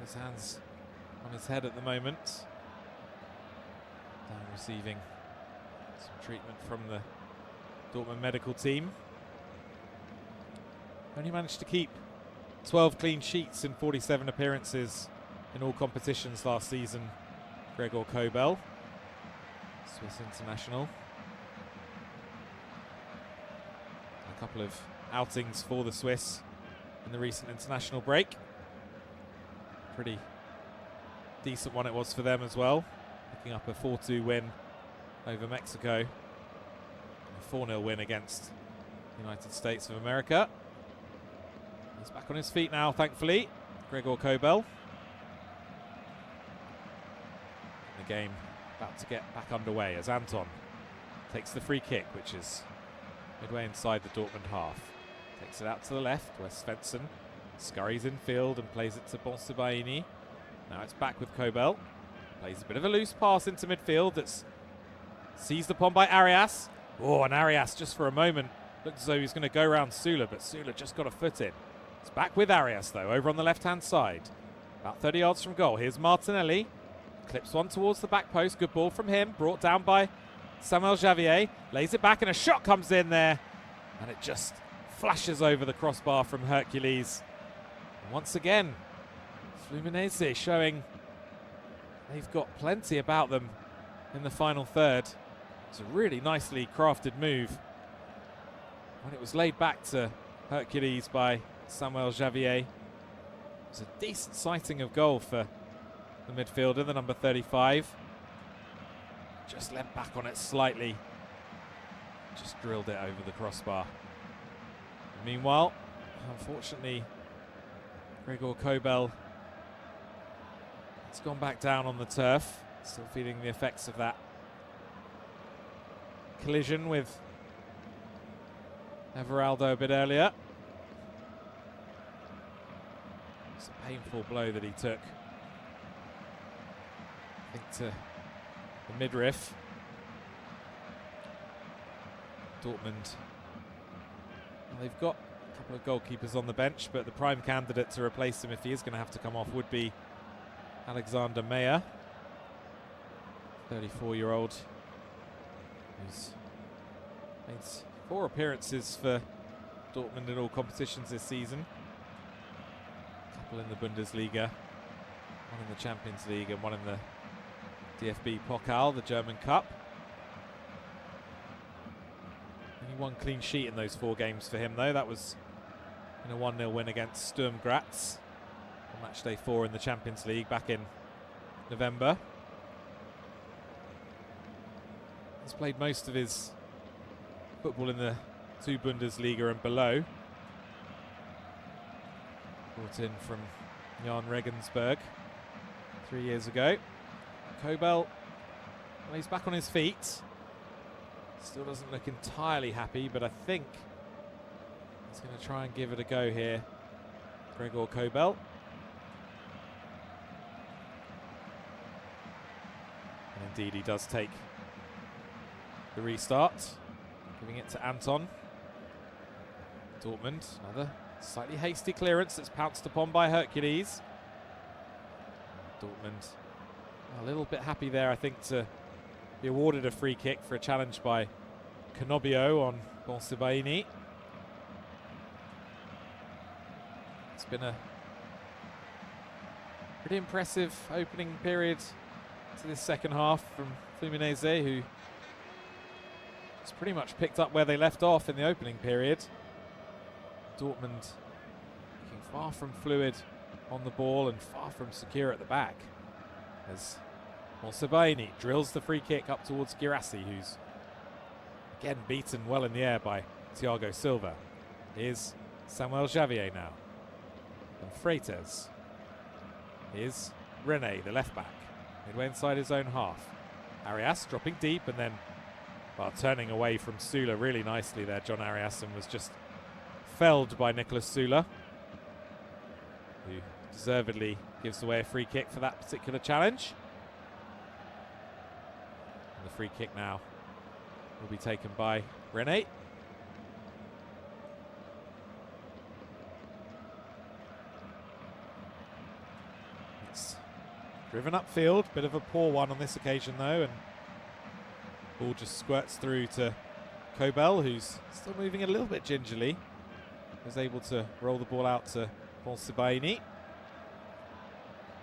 His hands on his head at the moment. Down receiving some treatment from the Dortmund medical team. Only managed to keep 12 clean sheets in 47 appearances in all competitions last season. Gregor Kobel, Swiss international. A couple of outings for the Swiss in the recent international break. Pretty decent one it was for them as well, picking up a 4-2 win over Mexico, and a 4-0 win against the United States of America. He's back on his feet now, thankfully, Gregor Kobel. The game about to get back underway as Anton takes the free kick, which is midway inside the Dortmund half. Takes it out to the left, where Svensson scurries infield and plays it to Bonsibaini. Now it's back with Kobel. Plays a bit of a loose pass into midfield that's seized upon by Arias. Oh, and Arias just for a moment looked as though he was going to go around Sula, but Sula just got a foot in. It's back with Arias, though, over on the left-hand side. About 30 yards from goal. Here's Martinelli. Clips one towards the back post. Good ball from him. Brought down by Samuel Javier. Lays it back, and a shot comes in there. And it just flashes over the crossbar from Hercules. And once again, Fluminense showing they've got plenty about them in the final third. It's a really nicely crafted move. When it was laid back to Hercules by Samuel Javier, it was a decent sighting of goal for the midfielder, the number 35. Just leant back on it slightly. Just drilled it over the crossbar. Meanwhile, unfortunately, Gregor Kobel has gone back down on the turf, still feeling the effects of that collision with Everaldo a bit earlier. It's a painful blow that he took, I think, to the midriff. Dortmund, well, they've got a couple of goalkeepers on the bench, but the prime candidate to replace him, if he is going to have to come off, would be Alexander Meyer, 34-year-old, who's made 4 appearances for Dortmund in all competitions this season. A couple in the Bundesliga, one in the Champions League and one in the DFB Pokal, the German Cup. Only 1 clean sheet in those 4 games for him, though. That was in a 1-0 win against Sturm Graz on match day 4 in the Champions League back in November. He's played most of his football in the 2 Bundesliga and below. Brought in from Jan Regensburg 3 years ago. Kobel, well, he's back on his feet. Still doesn't look entirely happy, but I think he's going to try and give it a go here, Gregor Kobel. And indeed he does take the restart, giving it to Anton. Dortmund, another slightly hasty clearance that's pounced upon by Hercules. Dortmund a little bit happy there, I think, to be awarded a free kick for a challenge by Canobio on Bonsibaini. It's been a pretty impressive opening period to this second half from Fluminense, who just pretty much picked up where they left off in the opening period. Dortmund looking far from fluid on the ball and far from secure at the back, as Bonsibaini drills the free kick up towards Girassi, who's again beaten well in the air by Thiago Silva. Here's Samuel Javier now. And Freites. Here's Rene, the left back, midway inside his own half. Arias dropping deep and then, well, turning away from Sula really nicely there. John Arias, and was just felled by Nicolas Sula, who deservedly gives away a free kick for that particular challenge. And the free kick now will be taken by Rene. Driven upfield, bit of a poor one on this occasion though, and ball just squirts through to Kobel, who's still moving a little bit gingerly. Was able to roll the ball out to Bonsibaini,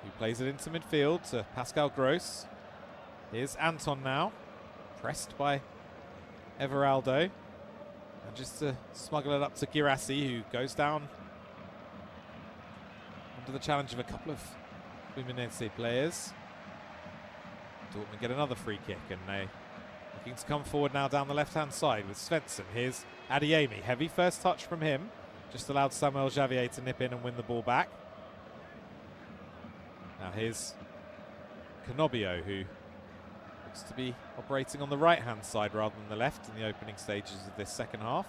who plays it into midfield to Pascal Gross. Here's Anton now, pressed by Everaldo, and just to smuggle it up to Girassi, who goes down under the challenge of a couple of Fluminense players. Dortmund get another free kick, and they looking to come forward now down the left-hand side with Svensson. Here's Adeyemi, heavy first touch from him, just allowed Samuel Javier to nip in and win the ball back. Now here's Canobio, who looks to be operating on the right-hand side rather than the left in the opening stages of this second half.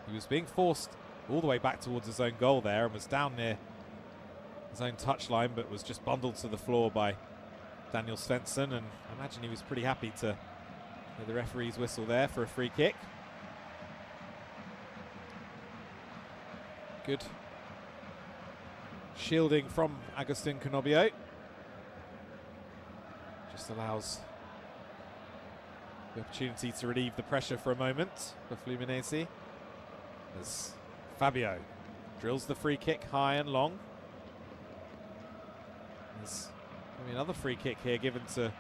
He was being forced all the way back towards his own goal there and was down near his own touchline, but was just bundled to the floor by Daniel Svensson, and I imagine he was pretty happy to hear the referee's whistle there for a free kick. Good shielding from Agustin Canobio. Just allows the opportunity to relieve the pressure for a moment for Fluminense, as Fabio drills the free kick high and long. There's maybe another free kick here given to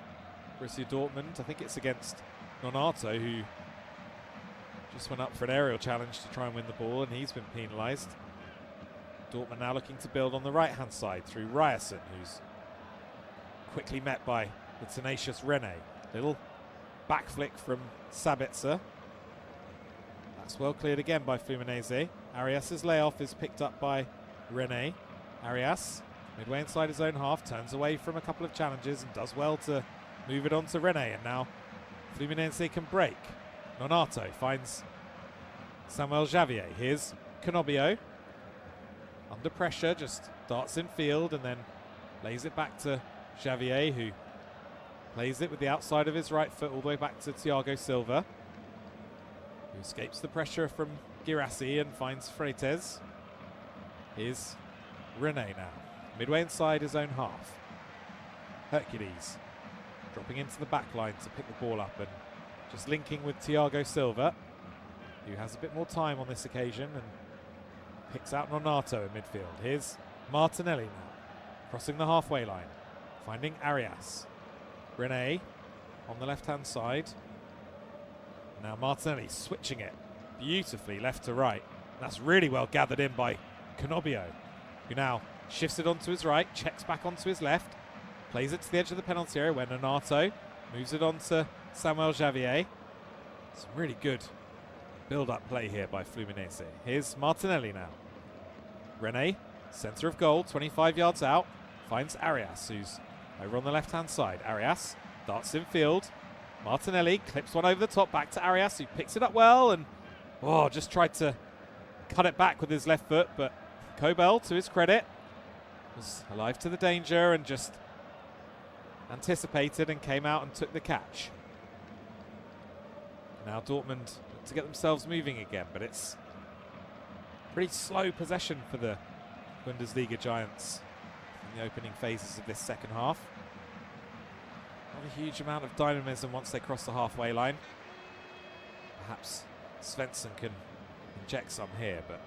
Borussia Dortmund. I think it's against Nonato, who just went up for an aerial challenge to try and win the ball, and he's been penalised. Dortmund now looking to build on the right-hand side through Ryerson, who's quickly met by the tenacious René. Little back flick from Sabitzer. That's well cleared again by Fluminense. Arias's layoff is picked up by René. Arias, midway inside his own half, turns away from a couple of challenges and does well to move it on to René. And now Fluminense can break. Nonato finds Samuel Javier. Here's Canobio. Under pressure, just darts in field and then lays it back to Javier, who plays it with the outside of his right foot all the way back to Thiago Silva, who escapes the pressure from Girassi and finds Freites. Here's René now, midway inside his own half. Hercules dropping into the back line to pick the ball up and just linking with Thiago Silva, who has a bit more time on this occasion and picks out Nonato in midfield. Here's Martinelli now, crossing the halfway line, finding Arias. René on the left-hand side. Now Martinelli switching it beautifully left to right. That's really well gathered in by Canobio, who now shifts it onto his right, checks back onto his left, plays it to the edge of the penalty area where Nonato moves it on to Samuel Javier. Some really good build-up play here by Fluminense. Here's Martinelli now. René, centre of goal, 25 yards out, finds Arias, who's over on the left-hand side. Arias darts in field. Martinelli clips one over the top back to Arias, who picks it up well and just tried to cut it back with his left foot, but Kobel, to his credit, was alive to the danger and just anticipated and came out and took the catch. Now Dortmund look to get themselves moving again, but it's pretty slow possession for the Bundesliga giants in the opening phases of this second half. Not a huge amount of dynamism once they cross the halfway line. Perhaps Svensson can inject some here, but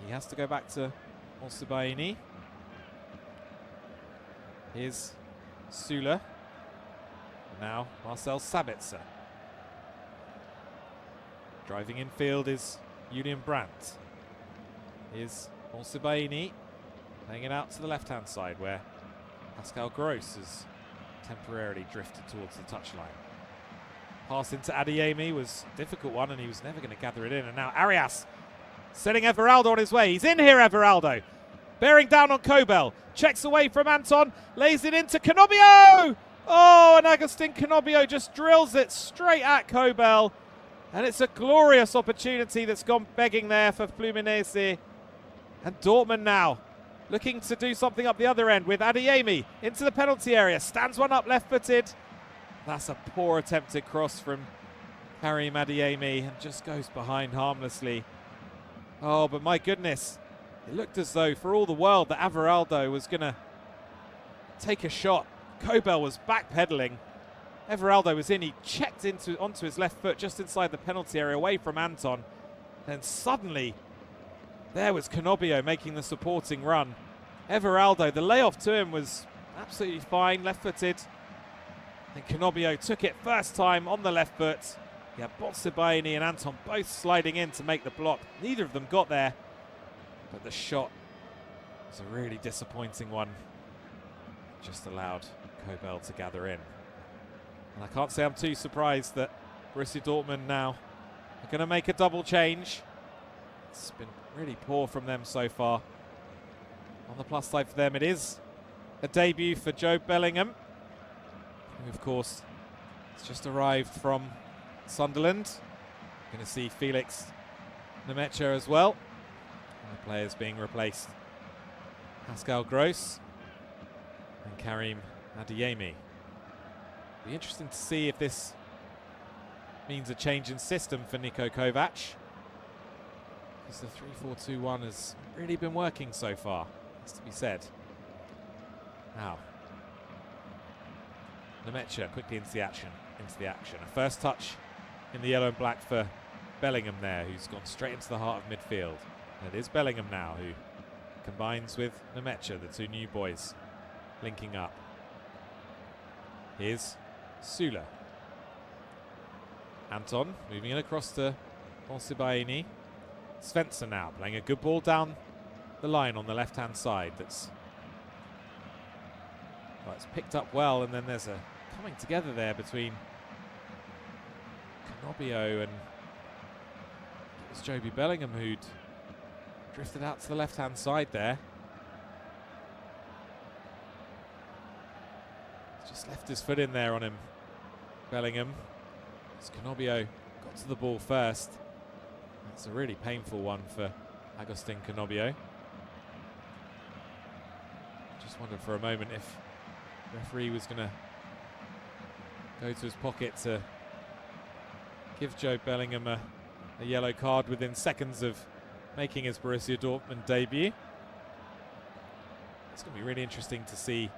he has to go back to Bonsibaini. Here's Sula. Now Marcel Sabitzer. Driving in field is Julian Brandt. Here's Bonsibaini, laying it out to the left-hand side where Pascal Gross has temporarily drifted towards the touchline. Pass into Adeyemi was a difficult one and he was never going to gather it in. And now Arias setting Everaldo on his way. He's in here, Everaldo. Bearing down on Kobel. Checks away from Anton, lays it into Canobio! Oh, and Agustin Canobio just drills it straight at Kobel. And it's a glorious opportunity that's gone begging there for Fluminense. And Dortmund now looking to do something up the other end with Adeyemi into the penalty area. Stands one up left-footed. That's a poor attempted cross from Karim Adeyemi and just goes behind harmlessly. Oh, but my goodness. It looked as though, for all the world, that Everaldo was going to take a shot. Kobel was backpedaling. Everaldo was in. He checked onto his left foot just inside the penalty area, away from Anton. Then suddenly, there was Canobio making the supporting run. Everaldo, the layoff to him was absolutely fine, left-footed. And Canobio took it first time on the left foot. Yeah, Bonsibaini and Anton both sliding in to make the block. Neither of them got there, but the shot was a really disappointing one. Just allowed Kobel to gather in. And I can't say I'm too surprised that Borussia Dortmund now are going to make a double change. It's been really poor from them so far. On the plus side for them, it is a debut for Jobe Bellingham, who of course has just arrived from Sunderland. Going to see Felix Nemecha as well. And the players being replaced: Pascal Gross and Karim Adeyemi. Be interesting to see if this means a change in system for Niko Kovac, because the 3-4-2-1 has really been working so far, has to be said. Now, Nemecha quickly into the action. A first touch in the yellow and black for Bellingham there, who's gone straight into the heart of midfield. And it is Bellingham now who combines with Nemecha, the two new boys linking up. Here's Sula. Anton moving it across to Bonsibaini. Svensson now playing a good ball down the line on the left-hand side. That's it's picked up well, and then there's a coming together there between Canobio and it was Jobe Bellingham who'd drifted out to the left-hand side there. Just left his foot in there on him, Bellingham. As Canobio got to the ball first. That's a really painful one for Agustin Canobio. Just wondered for a moment if the referee was going to go to his pocket to give Jobe Bellingham a yellow card within seconds of making his Borussia Dortmund debut. It's going to be really interesting to see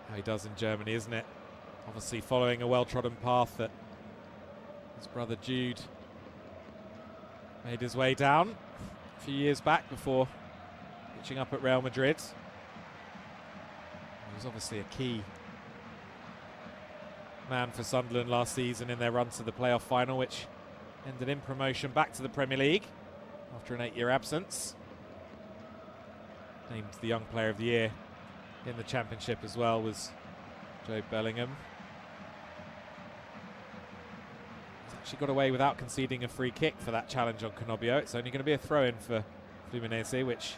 how he does in Germany, isn't it? Obviously following a well-trodden path that his brother Jude made his way down a few years back before pitching up at Real Madrid. He was obviously a key man for Sunderland last season in their run to the playoff final, which ended in promotion back to the Premier League after an 8-year absence. Named the Young Player of the Year in the Championship as well was Jobe Bellingham. He's actually got away without conceding a free kick for that challenge on Canobio. It's only going to be a throw-in for Fluminense, which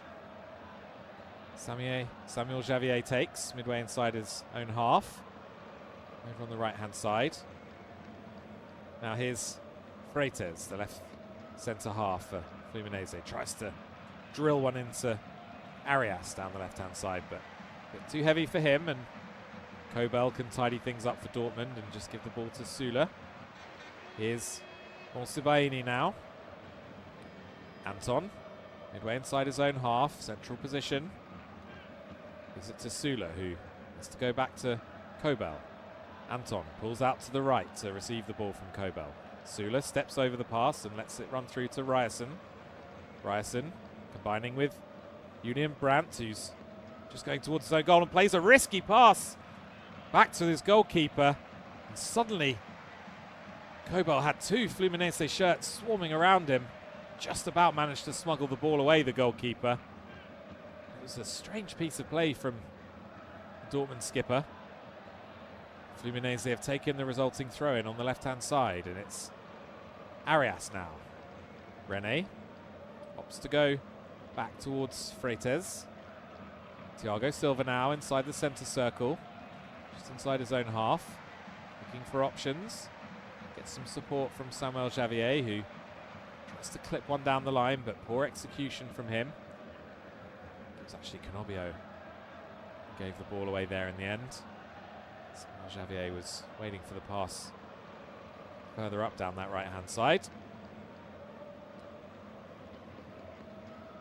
Samuel Javier takes midway inside his own half, over on the right-hand side. Now here's Freites, the left centre half for Fluminense. Tries to drill one into Arias down the left-hand side, but a bit too heavy for him, and Kobel can tidy things up for Dortmund and just give the ball to Sula. Here's Bonsibaini now. Anton, midway inside his own half, central position. Gives it to Sula, who has to go back to Kobel. Anton pulls out to the right to receive the ball from Kobel. Sula steps over the pass and lets it run through to Ryerson. Ryerson combining with Julian Brandt, who's just going towards his own goal and plays a risky pass back to his goalkeeper. And suddenly, Kobel had two Fluminense shirts swarming around him. Just about managed to smuggle the ball away, the goalkeeper. It was a strange piece of play from the Dortmund skipper. Fluminense have taken the resulting throw-in on the left-hand side, and it's Arias now. René opts to go back towards Freites. Thiago Silva now inside the centre circle, just inside his own half, looking for options. Gets some support from Samuel Javier, who tries to clip one down the line, but poor execution from him. It was actually Canobio who gave the ball away there in the end. Samuel Javier was waiting for the pass further up down that right-hand side.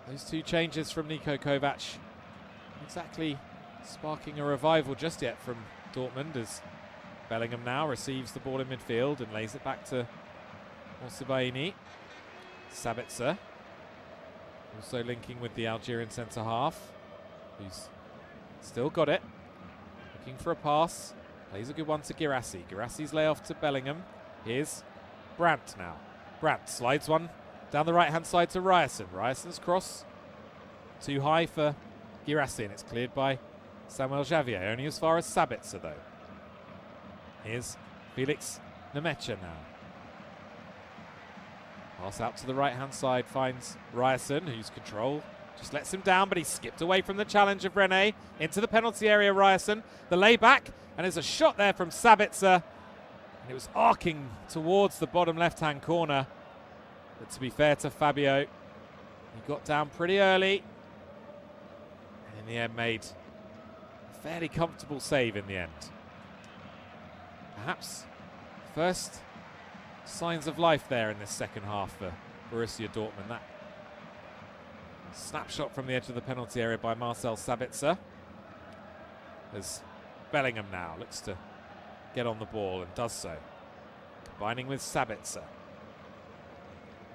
Those two changes from Niko Kovac exactly sparking a revival just yet from Dortmund, as Bellingham now receives the ball in midfield and lays it back to Morsibaini. Sabitzer also linking with the Algerian centre-half, who's still got it. Looking for a pass. Plays a good one to Girassi. Girassi's layoff to Bellingham. Here's Brandt now. Brandt slides one down the right-hand side to Ryerson. Ryerson's cross too high for Girassi, and it's cleared by Samuel Javier, only as far as Sabitzer though. Here's Felix Nemecha now. Pass out to the right-hand side, finds Ryerson, who's control. Just lets him down, but he skipped away from the challenge of Rene. Into the penalty area, Ryerson. The layback, and there's a shot there from Sabitzer. And it was arcing towards the bottom left-hand corner. But to be fair to Fabio, he got down pretty early. And in the end made a fairly comfortable save in the end. Perhaps first signs of life there in this second half for Borussia Dortmund. That snapshot from the edge of the penalty area by Marcel Sabitzer, as Bellingham now looks to get on the ball and does so, combining with Sabitzer.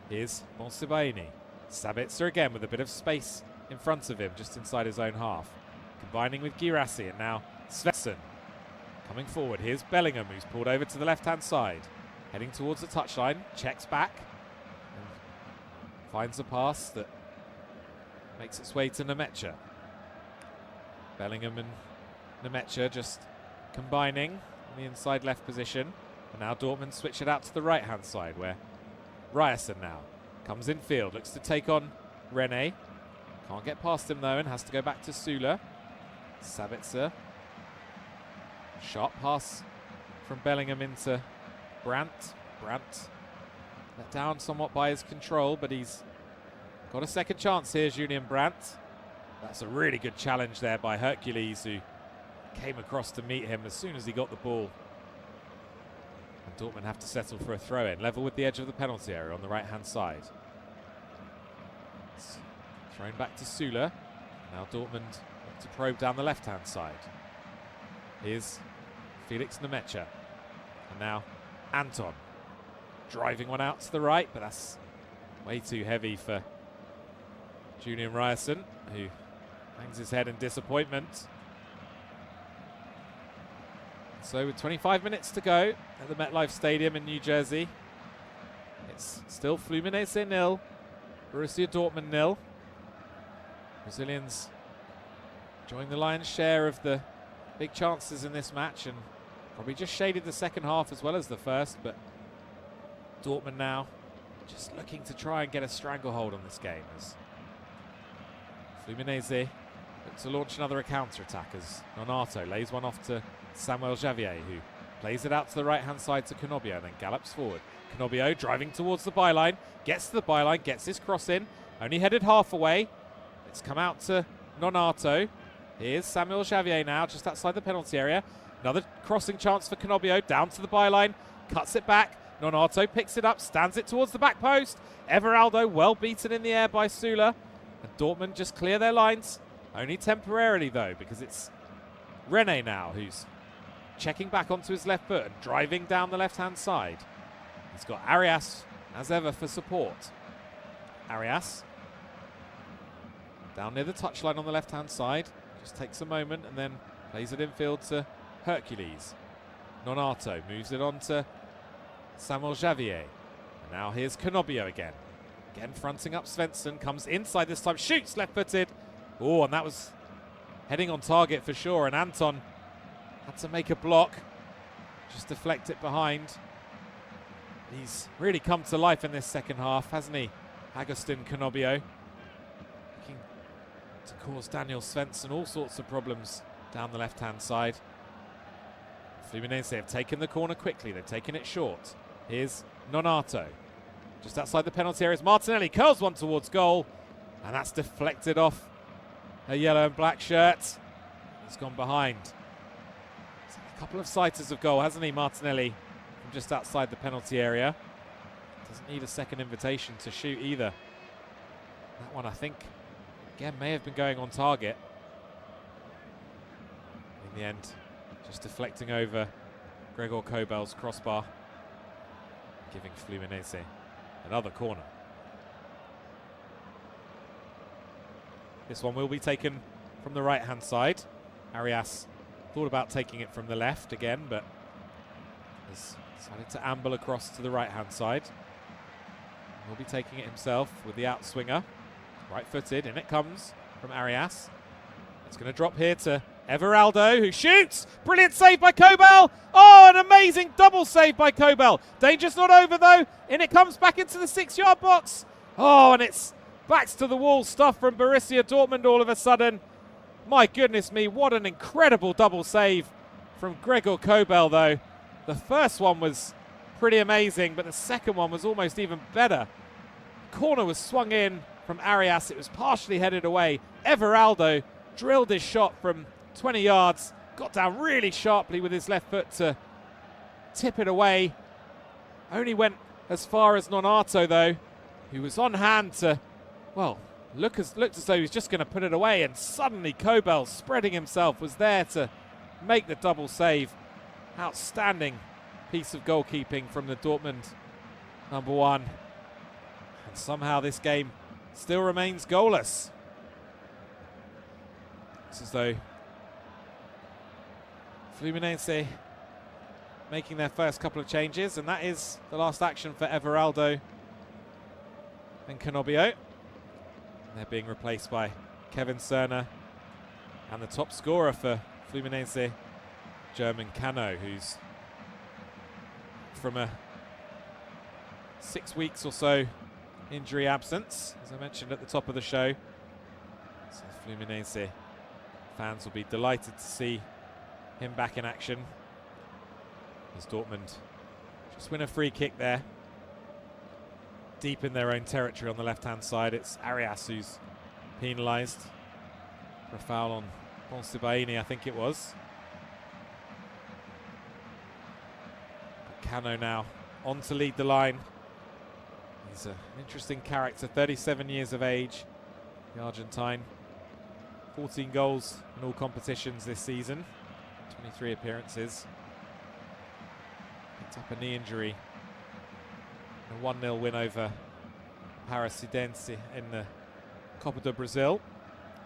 Here's Monsibaini. Sabitzer again with a bit of space in front of him, just inside his own half, combining with Girassi, and now Svensson coming forward. Here's Bellingham, who's pulled over to the left-hand side, heading towards the touchline, checks back, and finds a pass that makes its way to Nemecha. Bellingham and Nemecha just combining in the inside left position. And now Dortmund switch it out to the right-hand side, where Ryerson now comes in field, looks to take on Rene. Can't get past him though, and has to go back to Süle. Sabitzer. Sharp pass from Bellingham into Brandt. Brandt let down somewhat by his control, but he's got a second chance here, Julian Brandt. That's a really good challenge there by Hercules, who came across to meet him as soon as he got the ball. And Dortmund have to settle for a throw-in, level with the edge of the penalty area on the right-hand side. It's thrown back to Süle. Now Dortmund want to probe down the left-hand side. Here's Felix Nemecha. And now Anton driving one out to the right, but that's way too heavy for Julian Ryerson, who hangs his head in disappointment. So with 25 minutes to go at the MetLife Stadium in New Jersey, it's still Fluminense 0, Borussia Dortmund 0. Brazilians enjoying the lion's share of the big chances in this match, and probably just shaded the second half as well as the first, but Dortmund now just looking to try and get a stranglehold on this game, as Fluminense look to launch another counter-attack as Nonato lays one off to Samuel Javier, who plays it out to the right-hand side to Canobio and then gallops forward. Canobio driving towards the byline, gets to the byline, gets his cross in, only headed half away. It's come out to Nonato. Here's Samuel Javier now, just outside the penalty area. Another crossing chance for Canobio, down to the byline, cuts it back. Nonato picks it up, stands it towards the back post. Everaldo well beaten in the air by Süle. And Dortmund just clear their lines, only temporarily though, because it's Rene now who's checking back onto his left foot and driving down the left-hand side. He's got Arias, as ever, for support. Arias down near the touchline on the left-hand side. Just takes a moment and then plays it infield to Hercules. Nonato moves it on to Samuel Javier. And now here's Canobio again. Again fronting up Svensson. Comes inside this time. Shoots left-footed. Oh, and that was heading on target for sure. And Anton had to make a block. Just deflect it behind. He's really come to life in this second half, hasn't he? Agustin Canobio. Looking to cause Daniel Svensson all sorts of problems down the left-hand side. Fluminense have taken the corner quickly. They've taken it short. Here's Nonato. Just outside the penalty area. Martinelli curls one towards goal. And that's deflected off a yellow and black shirt. It's gone behind. He's had a couple of sighters of goal, hasn't he, Martinelli? From just outside the penalty area. Doesn't need a second invitation to shoot either. That one, I think, again, may have been going on target. In the end, just deflecting over Gregor Kobel's crossbar, giving Fluminense another corner. This one will be taken from the right-hand side. Arias thought about taking it from the left again, but has decided to amble across to the right-hand side. He'll be taking it himself with the outswinger. Right-footed, in it comes from Arias. It's going to drop here to Everaldo, who shoots. Brilliant save by Kobel. Oh, an amazing double save by Kobel. Danger's not over, though. In it comes back into the 6-yard box. Oh, and it's backs to the wall stuff from Borussia Dortmund all of a sudden. My goodness me, what an incredible double save from Gregor Kobel, though. The first one was pretty amazing, but the second one was almost even better. Corner was swung in from Arias. It was partially headed away. Everaldo drilled his shot from 20 yards, got down really sharply with his left foot to tip it away. Only went as far as Nonato, though, who was on hand to, well, looked as though he was just going to put it away, and suddenly Kobel, spreading himself, was there to make the double save. Outstanding piece of goalkeeping from the Dortmund number one. And somehow this game still remains goalless. It's as though Fluminense making their first couple of changes, and that is the last action for Everaldo and Canobio. They're being replaced by Kevin Cerner and the top scorer for Fluminense, German Cano, who's from a 6 weeks or so injury absence, as I mentioned at the top of the show. So Fluminense fans will be delighted to see him back in action as Dortmund just win a free kick there, deep in their own territory on the left-hand side. It's Arias who's penalised for a foul on Bonsibaini, I think it was. But Cano now on to lead the line. He's an interesting character, 37 years of age, the Argentine. 14 goals in all competitions this season, 23 appearances. Picked up a knee injury in a 1-0 win over Paranaense in the Copa do Brazil.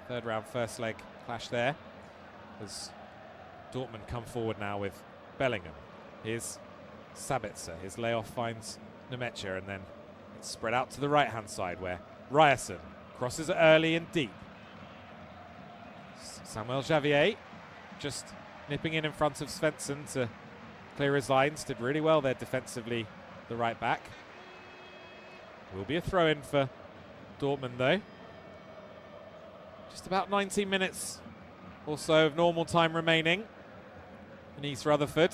Third round, first leg clash there. As Dortmund come forward now with Bellingham. Here's Sabitzer. His layoff finds Nemecha, and then it's spread out to the right-hand side where Ryerson crosses it early and deep. Samuel Javier just nipping in front of Svensson to clear his lines. Did really well there defensively, the right back. Will be a throw-in for Dortmund, though. Just about 19 minutes or so of normal time remaining in East Rutherford.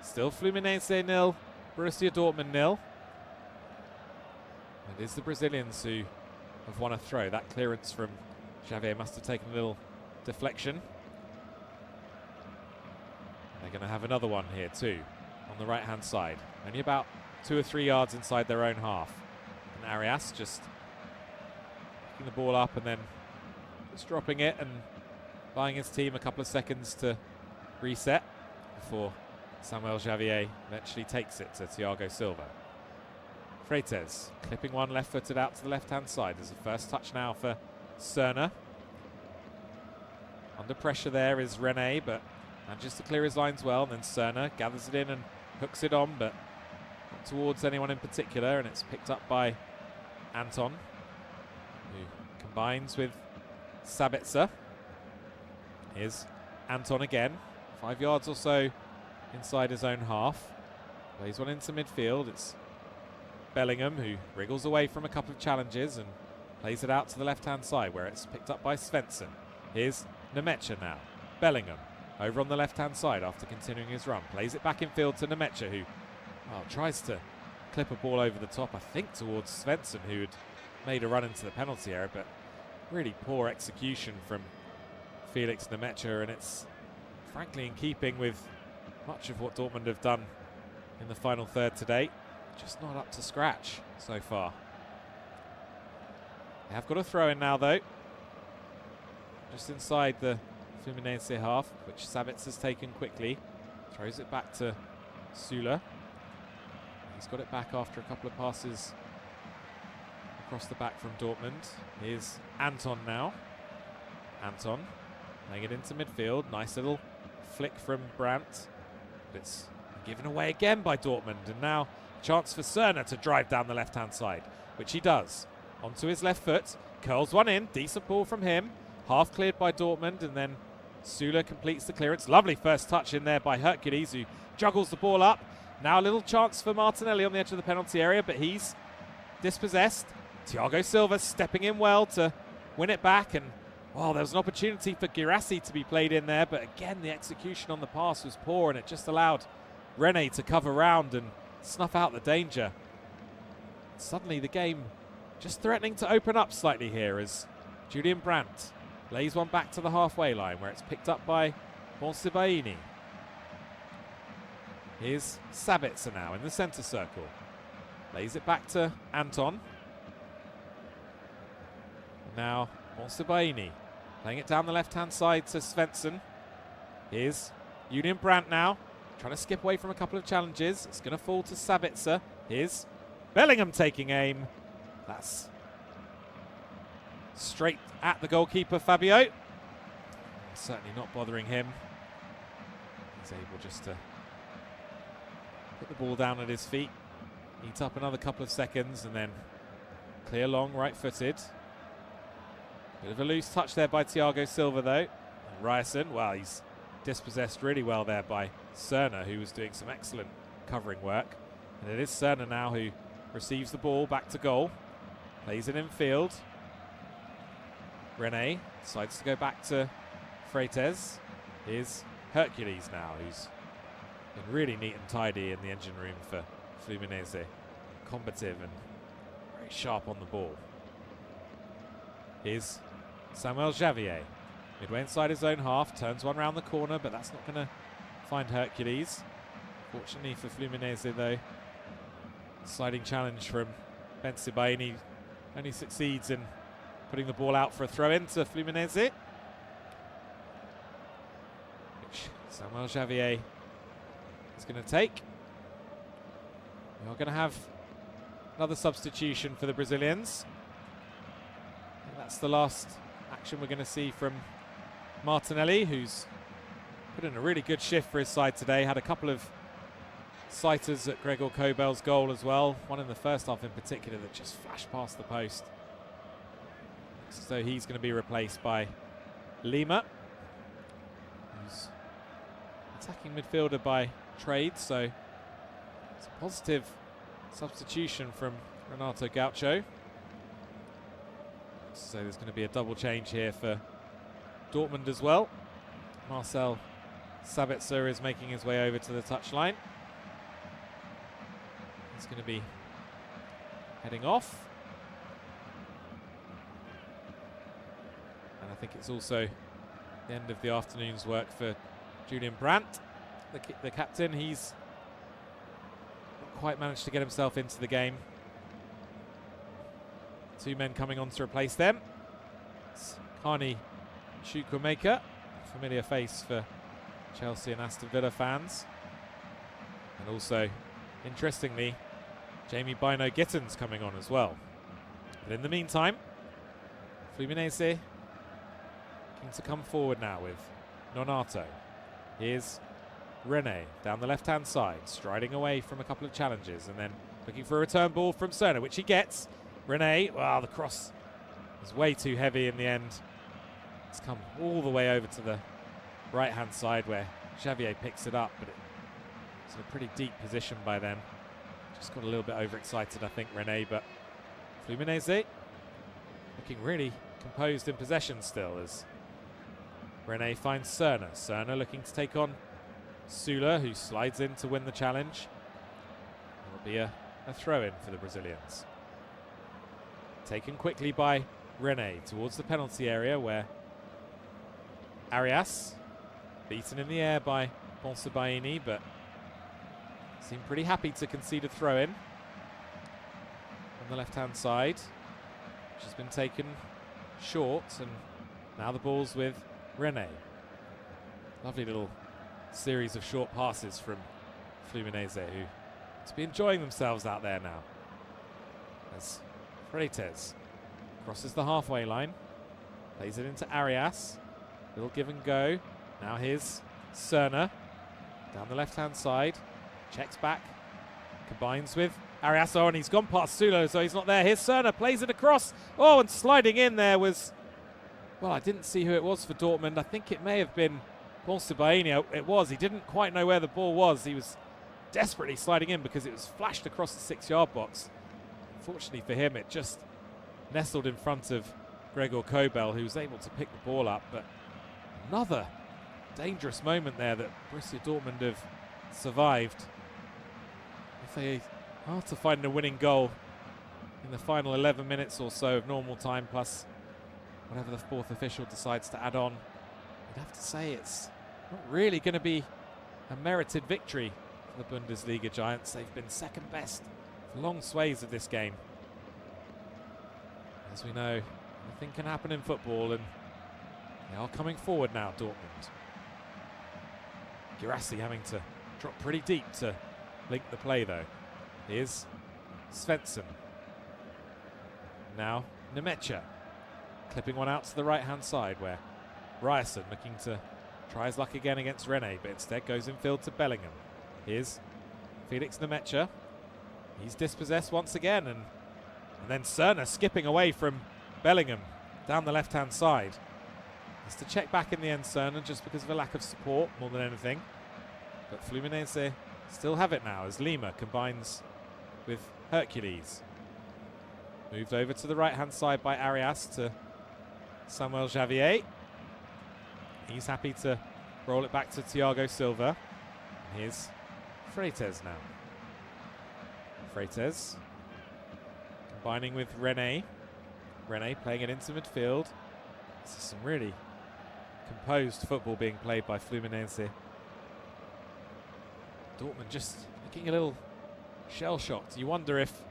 Still Fluminense 0, Borussia Dortmund 0. It is the Brazilians who have won a throw. That clearance from Javier must have taken a little deflection. They're going to have another one here too, on the right-hand side. Only about 2 or 3 yards inside their own half. And Arias just picking the ball up and then just dropping it and buying his team a couple of seconds to reset before Samuel Javier eventually takes it to Thiago Silva. Freites clipping one left-footed out to the left-hand side. There's a first touch now for Cerner. Under pressure there is Rene, but manages to clear his lines well. And then Cerner gathers it in and hooks it on, but not towards anyone in particular. And it's picked up by Anton, who combines with Sabitzer. Here's Anton again, 5 yards or so inside his own half. Plays one into midfield. It's Bellingham who wriggles away from a couple of challenges and plays it out to the left-hand side where it's picked up by Svensson. Here's Nemecha now. Bellingham over on the left-hand side after continuing his run. Plays it back in field to Nemecha, who tries to clip a ball over the top, I think towards Svensson, who had made a run into the penalty area, but really poor execution from Felix Nemecha, and it's frankly in keeping with much of what Dortmund have done in the final third today. Just not up to scratch so far. They have got a throw in now though, just inside the Fluminense half, which Sabitz has taken quickly. Throws it back to Sula. He's got it back after a couple of passes across the back from Dortmund. Here's Anton now. Anton laying it into midfield. Nice little flick from Brandt. But it's given away again by Dortmund. And now chance for Cerner to drive down the left-hand side, which he does. Onto his left foot. Curls one in. Decent ball from him. Half cleared by Dortmund, and then Sula completes the clearance. Lovely first touch in there by Hercules, who juggles the ball up. Now a little chance for Martinelli on the edge of the penalty area, but he's dispossessed. Thiago Silva stepping in well to win it back, and well, there was an opportunity for Girassi to be played in there, but again the execution on the pass was poor, and it just allowed Rene to cover round and snuff out the danger. Suddenly the game just threatening to open up slightly here as Julian Brandt lays one back to the halfway line where it's picked up by Bonsibaini. Here's Sabitzer now in the centre circle. Lays it back to Anton. Now Bonsibaini playing it down the left-hand side to Svensson. Here's Julian Brandt now, trying to skip away from a couple of challenges. It's going to fall to Sabitzer. Here's Bellingham taking aim. That's straight at the goalkeeper, Fabio. Certainly not bothering him. He's able just to put the ball down at his feet, eat up another couple of seconds, and then clear long, right-footed. Bit of a loose touch there by Thiago Silva, though. And Ryerson, well, he's dispossessed really well there by Cerner, who was doing some excellent covering work. And it is Cerner now who receives the ball back to goal. Plays it in field. Rene decides to go back to Freites. Here's Hercules now, who's been really neat and tidy in the engine room for Fluminense. Combative and very sharp on the ball. Here's Samuel Javier. Midway inside his own half, turns one round the corner, but that's not going to find Hercules. Fortunately for Fluminense, though, sliding challenge from Benzibaini only succeeds in putting the ball out for a throw-in to Fluminense, which Samuel Javier is going to take. We are going to have another substitution for the Brazilians. And that's the last action we're going to see from Martinelli, who's put in a really good shift for his side today. Had a couple of sighters at Gregor Kobel's goal as well. One in the first half in particular that just flashed past the post. Looks as though he's going to be replaced by Lima, who's attacking midfielder by trade. So it's a positive substitution from Renato Gaucho. So there's going to be a double change here for Dortmund as well. Marcel Sabitzer is making his way over to the touchline. He's going to be heading off. And I think it's also the end of the afternoon's work for Julian Brandt, the captain. He's not quite managed to get himself into the game. Two men coming on to replace them. It's Carney Chukwuemeka, familiar face for Chelsea and Aston Villa fans. And also, interestingly, Jamie Bino Gittins coming on as well. But in the meantime, Fluminense looking to come forward now with Nonato. Here's Rene down the left-hand side, striding away from a couple of challenges and then looking for a return ball from Cerner, which he gets. Rene, well, the cross was way too heavy in the end. It's come all the way over to the right-hand side where Xavier picks it up, but it's in a pretty deep position by then. Just got a little bit overexcited, I think, Rene, but Fluminense looking really composed in possession still as Rene finds Cerner. Cerner looking to take on Sula, who slides in to win the challenge. It'll be a throw-in for the Brazilians. Taken quickly by Rene towards the penalty area where Arias beaten in the air by Bonsibaini, but seemed pretty happy to concede a throw-in on the left-hand side, which has been taken short, and now the ball's with Rene. Lovely little series of short passes from Fluminense, who to be enjoying themselves out there now. As Freites crosses the halfway line, plays it into Arias. Little give and go. Now here's Cerner down the left-hand side. Checks back, combines with Arias. Oh, and he's gone past Sulo, so he's not there. Here's Cerner, plays it across. Oh, and sliding in there was, well, I didn't see who it was for Dortmund. I think it may have been Paul Sibaini. It was. He didn't quite know where the ball was. He was desperately sliding in because it was flashed across the 6-yard box. Unfortunately for him, it just nestled in front of Gregor Kobel, who was able to pick the ball up. But another dangerous moment there that Borussia Dortmund have survived. If they are to find a winning goal in the final 11 minutes or so of normal time, plus whatever the fourth official decides to add on, you'd have to say it's not really going to be a merited victory for the Bundesliga Giants. They've been second best for long swathes of this game. As we know, anything can happen in football, and they are coming forward now, Dortmund. Girassi having to drop pretty deep to link the play, though. Here's Svensson. Now Nemecha clipping one out to the right-hand side, where Ryerson looking to try his luck again against Rene, but instead goes infield to Bellingham. Here's Felix Nemecha. He's dispossessed once again, and then Cerner skipping away from Bellingham down the left-hand side. Has to check back in the end, Cerner, just because of a lack of support more than anything. But Fluminense still have it now as Lima combines with Hercules. Moved over to the right-hand side by Arias to Samuel Javier. He's happy to roll it back to Thiago Silva. And here's Freites now. Freites combining with Rene. Rene playing it into midfield. This is some really composed football being played by Fluminense. Dortmund just looking a little shell-shocked. You wonder if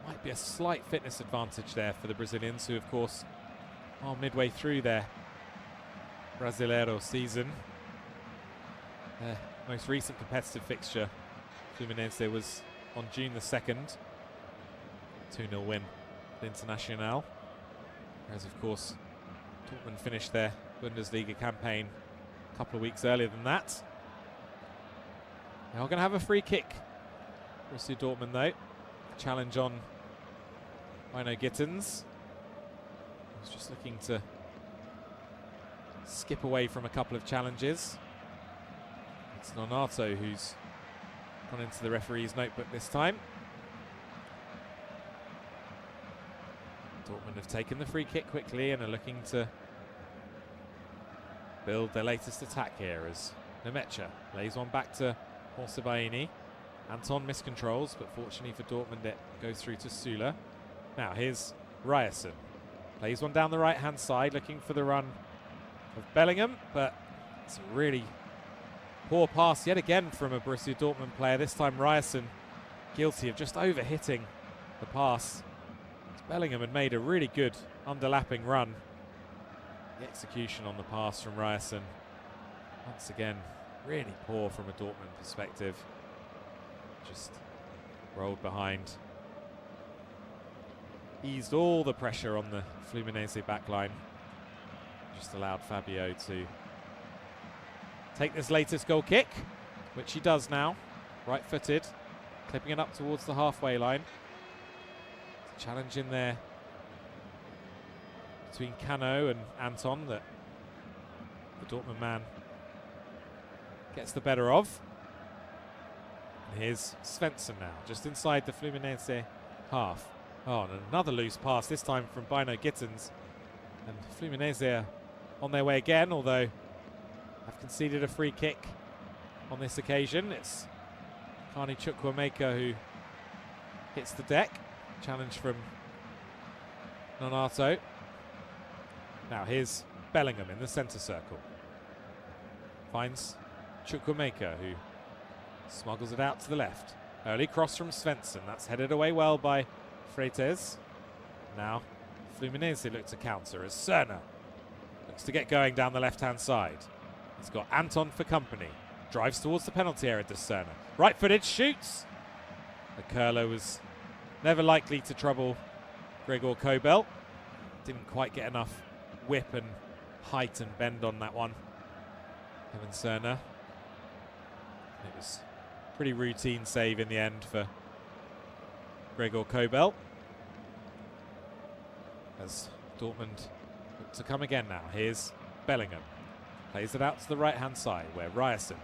might be a slight fitness advantage there for the Brazilians, who of course are midway through their Brasileiro season. Their most recent competitive fixture, Fluminense, was on June the 2nd. 2-0 win at Internacional. Whereas of course Dortmund finished their Bundesliga campaign a couple of weeks earlier than that. They are going to have a free kick. Borussia Dortmund, though. Challenge on Bino Gittens. He's just looking to skip away from a couple of challenges. It's Nonato who's gone into the referee's notebook this time. Dortmund have taken the free kick quickly and are looking to build their latest attack here as Nemecha lays one back to Sibaini. Anton miscontrols, but fortunately for Dortmund it goes through to Sula. Now here's Ryerson. Plays one down the right-hand side, looking for the run of Bellingham, but it's a really poor pass yet again from a Borussia Dortmund player. This time Ryerson guilty of just over-hitting the pass. Bellingham had made a really good underlapping run. The execution on the pass from Ryerson, once again, really poor from a Dortmund perspective. Just rolled behind. Eased all the pressure on the Fluminense backline. Just allowed Fabio to take this latest goal kick, which he does now. Right-footed, clipping it up towards the halfway line. Challenge in there between Cano and Anton that the Dortmund man gets the better of. And here's Svensson now, just inside the Fluminense half. Oh, and another loose pass, this time from Bino Gittens. And Fluminense are on their way again, although have conceded a free kick on this occasion. It's Kani Chukwuemeka who hits the deck. Challenge from Nonato. Now here's Bellingham in the centre circle. Finds Chukwuemeka, who smuggles it out to the left. Early cross from Svensson. That's headed away well by Freites. Now Fluminense look to counter as Cerner looks to get going down the left-hand side. He's got Anton for company. Drives towards the penalty area, does Cerner. Right-footed, shoots. The curler was never likely to trouble Gregor Kobel. Didn't quite get enough whip and height and bend on that one. Evan Cerner. It was a pretty routine save in the end for Gregor Kobel. As Dortmund look to come again now. Here's Bellingham. Plays it out to the right-hand side where Ryerson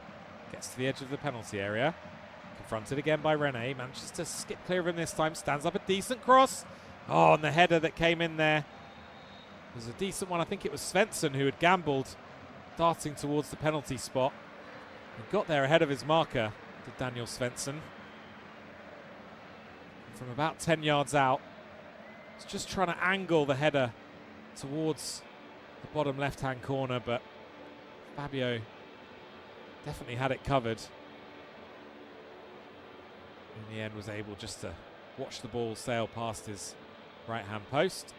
gets to the edge of the penalty area. Confronted again by Rene. Manages to skip clear of him this time. Stands up a decent cross. Oh, and the header that came in there was a decent one. I think it was Svensson who had gambled, darting towards the penalty spot. He got there ahead of his marker, did Daniel Svensson. From about 10 yards out, was just trying to angle the header towards the bottom left-hand corner, but Fabio definitely had it covered. In the end, was able just to watch the ball sail past his right-hand post.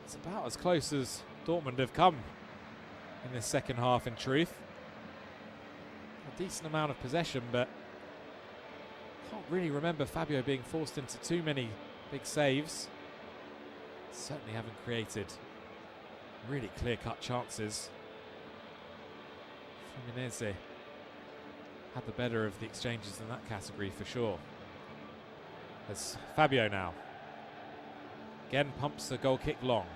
It's about as close as Dortmund have come in this second half, in truth. A decent amount of possession, but can't really remember Fabio being forced into too many big saves. Certainly haven't created really clear-cut chances. Fluminense had the better of the exchanges in that category for sure. As Fabio now again pumps the goal kick long.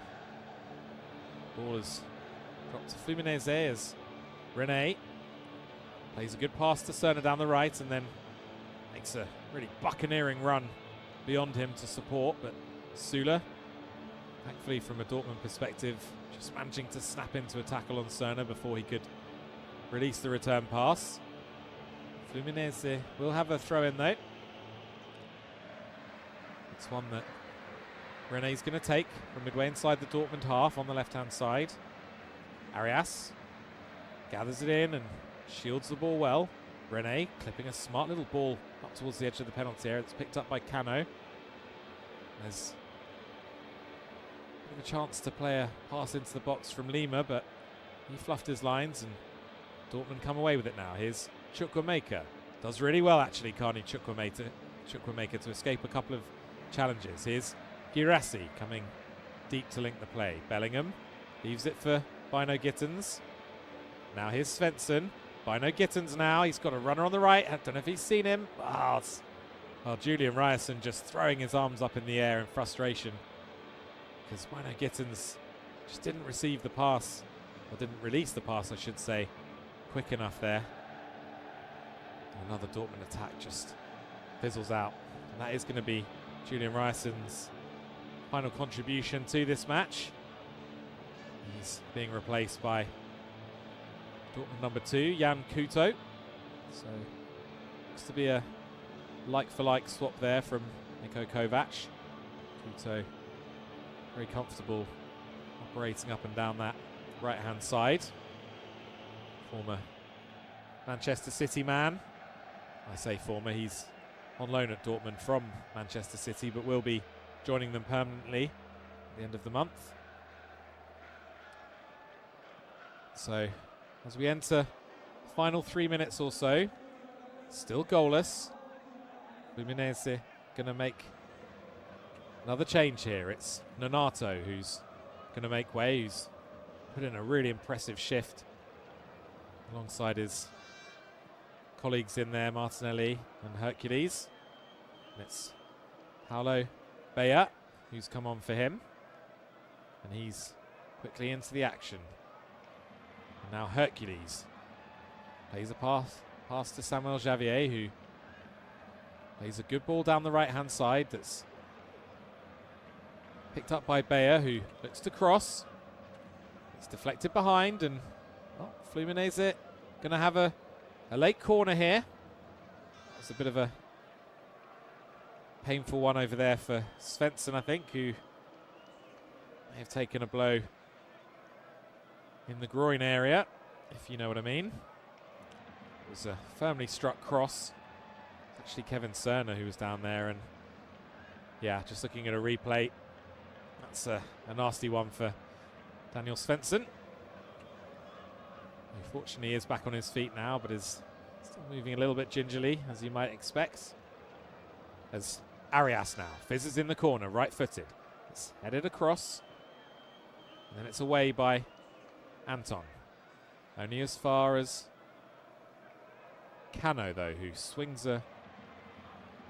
Ball is dropped to Fluminense as Rene plays a good pass to Cerner down the right and then makes a really buccaneering run beyond him to support, but Süle, thankfully from a Dortmund perspective, just managing to snap into a tackle on Cerner before he could release the return pass. Fluminense will have a throw in though. It's one that Rene's going to take from midway inside the Dortmund half on the left-hand side. Arias gathers it in and shields the ball well. Rene clipping a smart little ball up towards the edge of the penalty area. It's picked up by Cano. There's a bit of a chance to play a pass into the box from Lima, but he fluffed his lines and Dortmund come away with it now. Here's Chukwuemeka. Does really well actually, Carney Chukwuemeka to escape a couple of challenges. Here's Girassi coming deep to link the play. Bellingham leaves it for Bino Gittens. Now here's Svensson. Bino Gittens now. He's got a runner on the right. I don't know if he's seen him. Julian Ryerson just throwing his arms up in the air in frustration because Bino Gittens just didn't receive the pass, or didn't release the pass, I should say, quick enough there. Another Dortmund attack just fizzles out. And that is going to be Julian Ryerson's final contribution to this match. He's being replaced by Dortmund number 2, Jan Kuto. So looks to be a like-for-like swap there from Niko Kovac. Kuto very comfortable operating up and down that right-hand side. Former Manchester City man. I say former, he's on loan at Dortmund from Manchester City, but will be joining them permanently at the end of the month. So as we enter the final 3 minutes or so, still goalless. Fluminense going to make another change here. It's Nonato who's going to make way, who's put in a really impressive shift alongside his colleagues in there, Martinelli and Hercules. And it's Paulo Bea who's come on for him. And he's quickly into the action. And now Hercules plays a pass to Samuel Javier, who plays a good ball down the right-hand side that's picked up by Bea, who looks to cross. It's deflected behind, and Fluminense going to have a late corner here. It's a bit of a painful one over there for Svensson, I think, who may have taken a blow in the groin area, if you know what I mean. It was a firmly struck cross. It's actually Kevin Cerner who was down there, and yeah, just looking at a replay, that's a nasty one for Daniel Svensson. Fortunately, he is back on his feet now, but is still moving a little bit gingerly, as you might expect. As Arias now fizzes in the corner, right-footed. It's headed across, and then it's away by Anton. Only as far as Cano, though, who swings a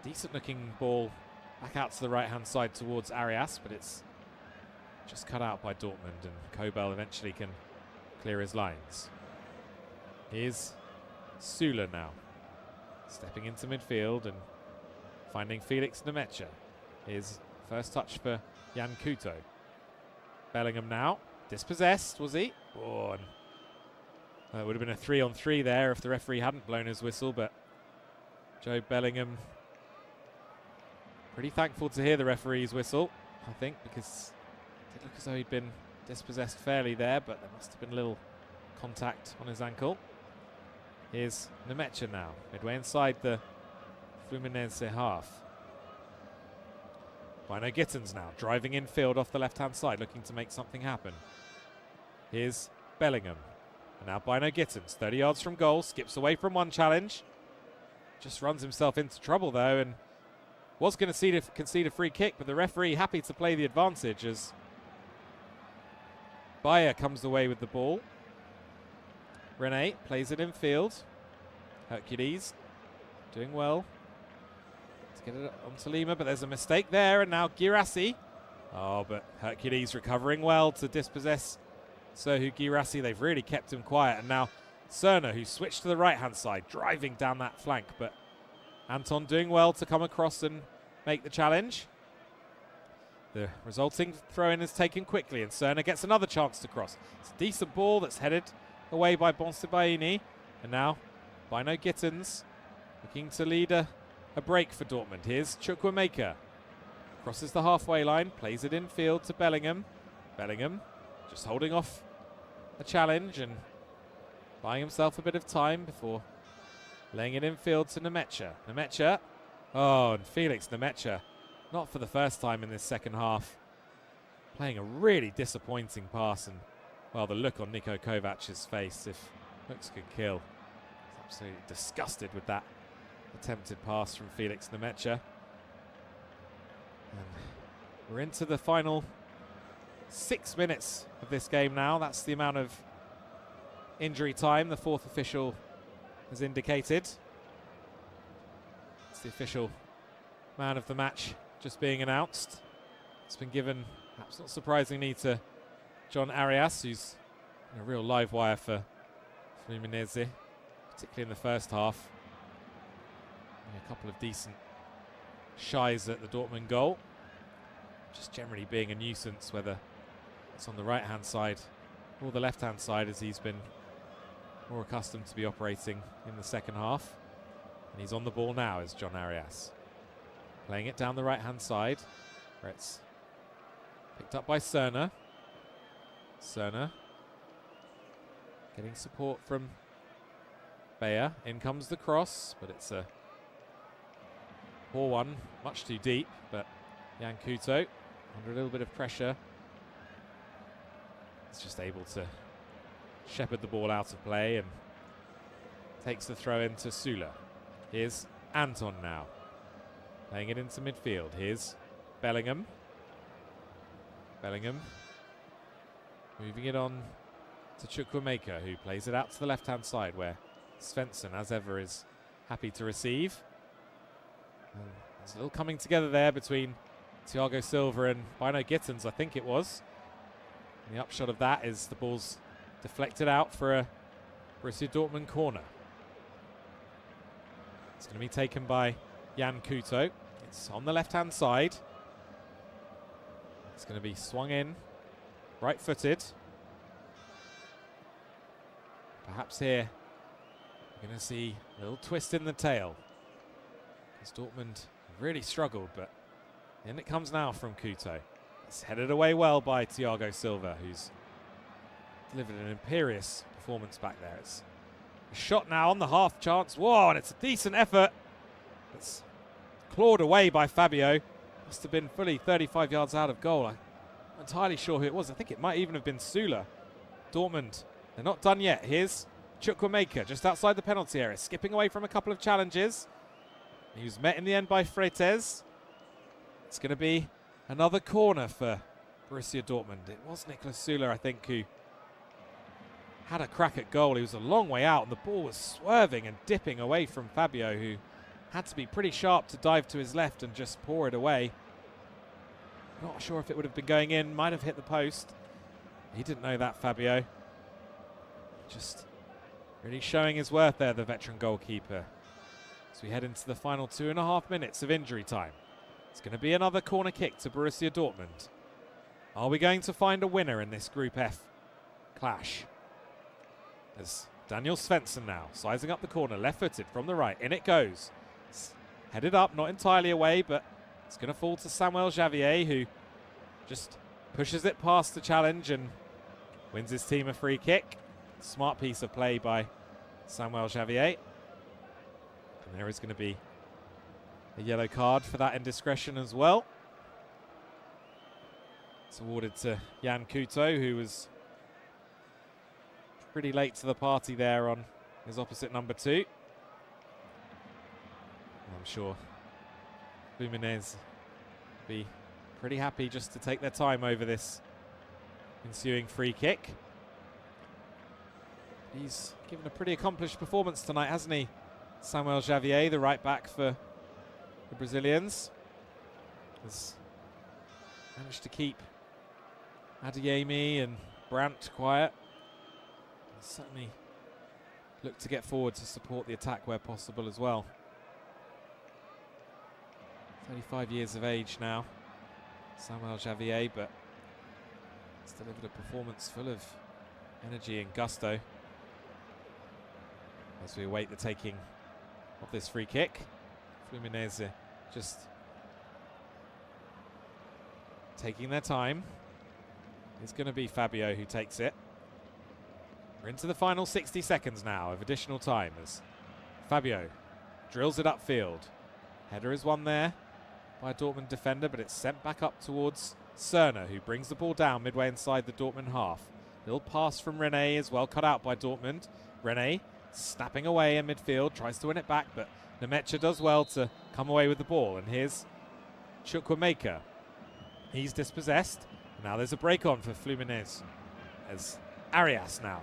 decent-looking ball back out to the right-hand side towards Arias, but it's just cut out by Dortmund, and Kobel eventually can clear his lines. Here's Sula now, stepping into midfield and finding Felix Nemecha. Here's first touch for Jan Kuto. Bellingham now, dispossessed, was he? Oh, and it would have been a 3-on-3 there if the referee hadn't blown his whistle, but Joe Bellingham pretty thankful to hear the referee's whistle, I think, because it did look as though he'd been dispossessed fairly there, but there must have been a little contact on his ankle. Here's Nemecha now, midway inside the Fluminense half. Bino Gittens now, driving infield off the left-hand side, looking to make something happen. Here's Bellingham. And now Bino Gittens, 30 yards from goal, skips away from one challenge. Just runs himself into trouble, though, and was going to concede a free kick, but the referee happy to play the advantage as Bayer comes away with the ball. Rene plays it in field. Hercules doing well to get it onto Lima, but there's a mistake there, and now Girassi. Oh, but Hercules recovering well to dispossess Serhu Girassi. They've really kept him quiet, and now Cerner, who switched to the right-hand side, driving down that flank, but Anton doing well to come across and make the challenge. The resulting throw-in is taken quickly, and Cerner gets another chance to cross. It's a decent ball that's headed away by Bonsibaini, and now Bino Gittens looking to lead a break for Dortmund. Here's Chukwuemeka, crosses the halfway line, plays it infield to Bellingham. Bellingham just holding off a challenge and buying himself a bit of time before laying it infield to Nemecha. Nemecha, oh, and Felix Nemecha, not for the first time in this second half, playing a really disappointing pass, and well, the look on Niko Kovac's face, if looks could kill. He's absolutely disgusted with that attempted pass from Felix Nemecha. And we're into the final 6 minutes of this game now. That's the amount of injury time the fourth official has indicated. It's the official man of the match just being announced. It's been given, perhaps not surprisingly, to John Arias, who's a real live wire for Fluminense, particularly in the first half. A couple of decent shies at the Dortmund goal. Just generally being a nuisance, whether it's on the right-hand side or the left-hand side, as he's been more accustomed to be operating in the second half. And he's on the ball now, is John Arias. Playing it down the right-hand side, where it's picked up by Cerner. Cerner getting support from Bayer. In comes the cross, but it's a poor one, much too deep, but Jan Kuto, under a little bit of pressure, is just able to shepherd the ball out of play and takes the throw into Sula. Here's Anton now, playing it into midfield. Here's Bellingham. Bellingham moving it on to Chukwuemeka, who plays it out to the left-hand side, where Svensson, as ever, is happy to receive. And there's a little coming together there between Thiago Silva and Bino Gittens, I think it was. And the upshot of that is the ball's deflected out for a Borussia Dortmund corner. It's going to be taken by Jan Kuto. It's on the left-hand side. It's going to be swung in, right-footed. Perhaps here we're going to see a little twist in the tail, because Dortmund really struggled, but in it comes now from Kuto. It's headed away well by Thiago Silva, who's delivered an imperious performance back there. It's a shot now on the half chance. Whoa, and it's a decent effort. It's clawed away by Fabio. Must have been fully 35 yards out of goal. I Not entirely sure who it was. I think it might even have been Sula. Dortmund, they're not done yet. Here's Chukwuemeka just outside the penalty area, skipping away from a couple of challenges. He was met in the end by Freites. It's going to be another corner for Borussia Dortmund. It was Niklas Sula, I think, who had a crack at goal. He was a long way out and the ball was swerving and dipping away from Fabio, who had to be pretty sharp to dive to his left and just pour it away. Not sure if it would have been going in, might have hit the post. He didn't know that, Fabio. Just really showing his worth there, the veteran goalkeeper. As we head into the final 2.5 minutes of injury time. It's going to be another corner kick to Borussia Dortmund. Are we going to find a winner in this Group F clash? As Daniel Svensson now sizing up the corner, left-footed from the right. In it goes. It's headed up, not entirely away, but it's going to fall to Samuel Javier, who just pushes it past the challenge and wins his team a free kick. Smart piece of play by Samuel Javier. And there is going to be a yellow card for that indiscretion as well. It's awarded to Jan Kuto, who was pretty late to the party there on his opposite number 2. I'm sure Fluminense will be pretty happy just to take their time over this ensuing free kick. He's given a pretty accomplished performance tonight, hasn't he? Samuel Javier, the right back for the Brazilians, has managed to keep Adeyemi and Brandt quiet. Certainly look to get forward to support the attack where possible as well. 35 years of age now, Samuel Javier, but he's delivered a performance full of energy and gusto. As we await the taking of this free kick, Fluminense just taking their time. It's going to be Fabio who takes it. We're into the final 60 seconds now of additional time as Fabio drills it upfield. Header is won there by a Dortmund defender, but it's sent back up towards Cerner, who brings the ball down midway inside the Dortmund half. Little pass from Rene as well, cut out by Dortmund. Rene snapping away in midfield, tries to win it back, but Nemecha does well to come away with the ball. And here's Chukwuemeka. He's dispossessed. Now there's a break on for Fluminense as Arias now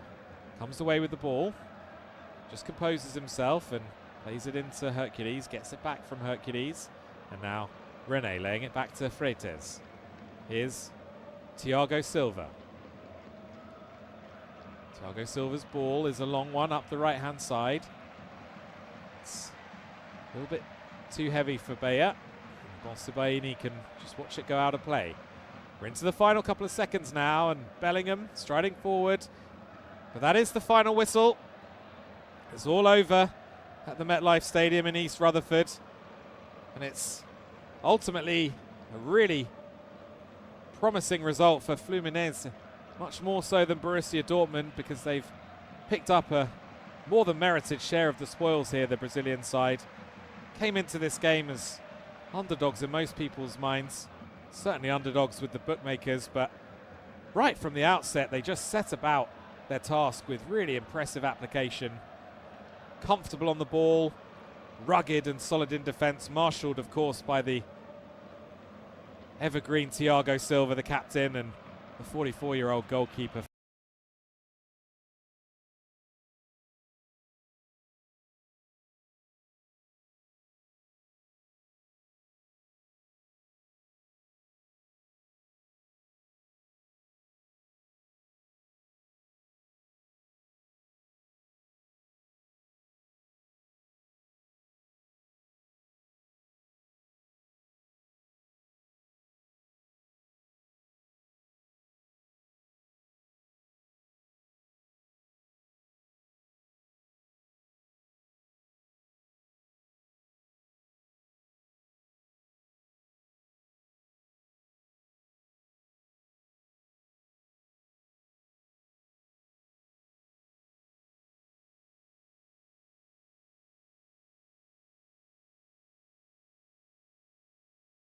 comes away with the ball, just composes himself and plays it into Hercules, gets it back from Hercules, and now Rene laying it back to Freites. Here's Thiago Silva. Thiago Silva's ball is a long one up the right-hand side. It's a little bit too heavy for Beyer. Bonsibaini can just watch it go out of play. We're into the final couple of seconds now, and Bellingham striding forward. But that is the final whistle. It's all over at the MetLife Stadium in East Rutherford. And it's ultimately a really promising result for Fluminense. Much more so than Borussia Dortmund, because they've picked up a more than merited share of the spoils here, the Brazilian side. Came into this game as underdogs in most people's minds. Certainly underdogs with the bookmakers, but right from the outset they just set about their task with really impressive application. Comfortable on the ball, rugged and solid in defence, marshalled of course by the evergreen Thiago Silva, the captain, and the 44-year-old goalkeeper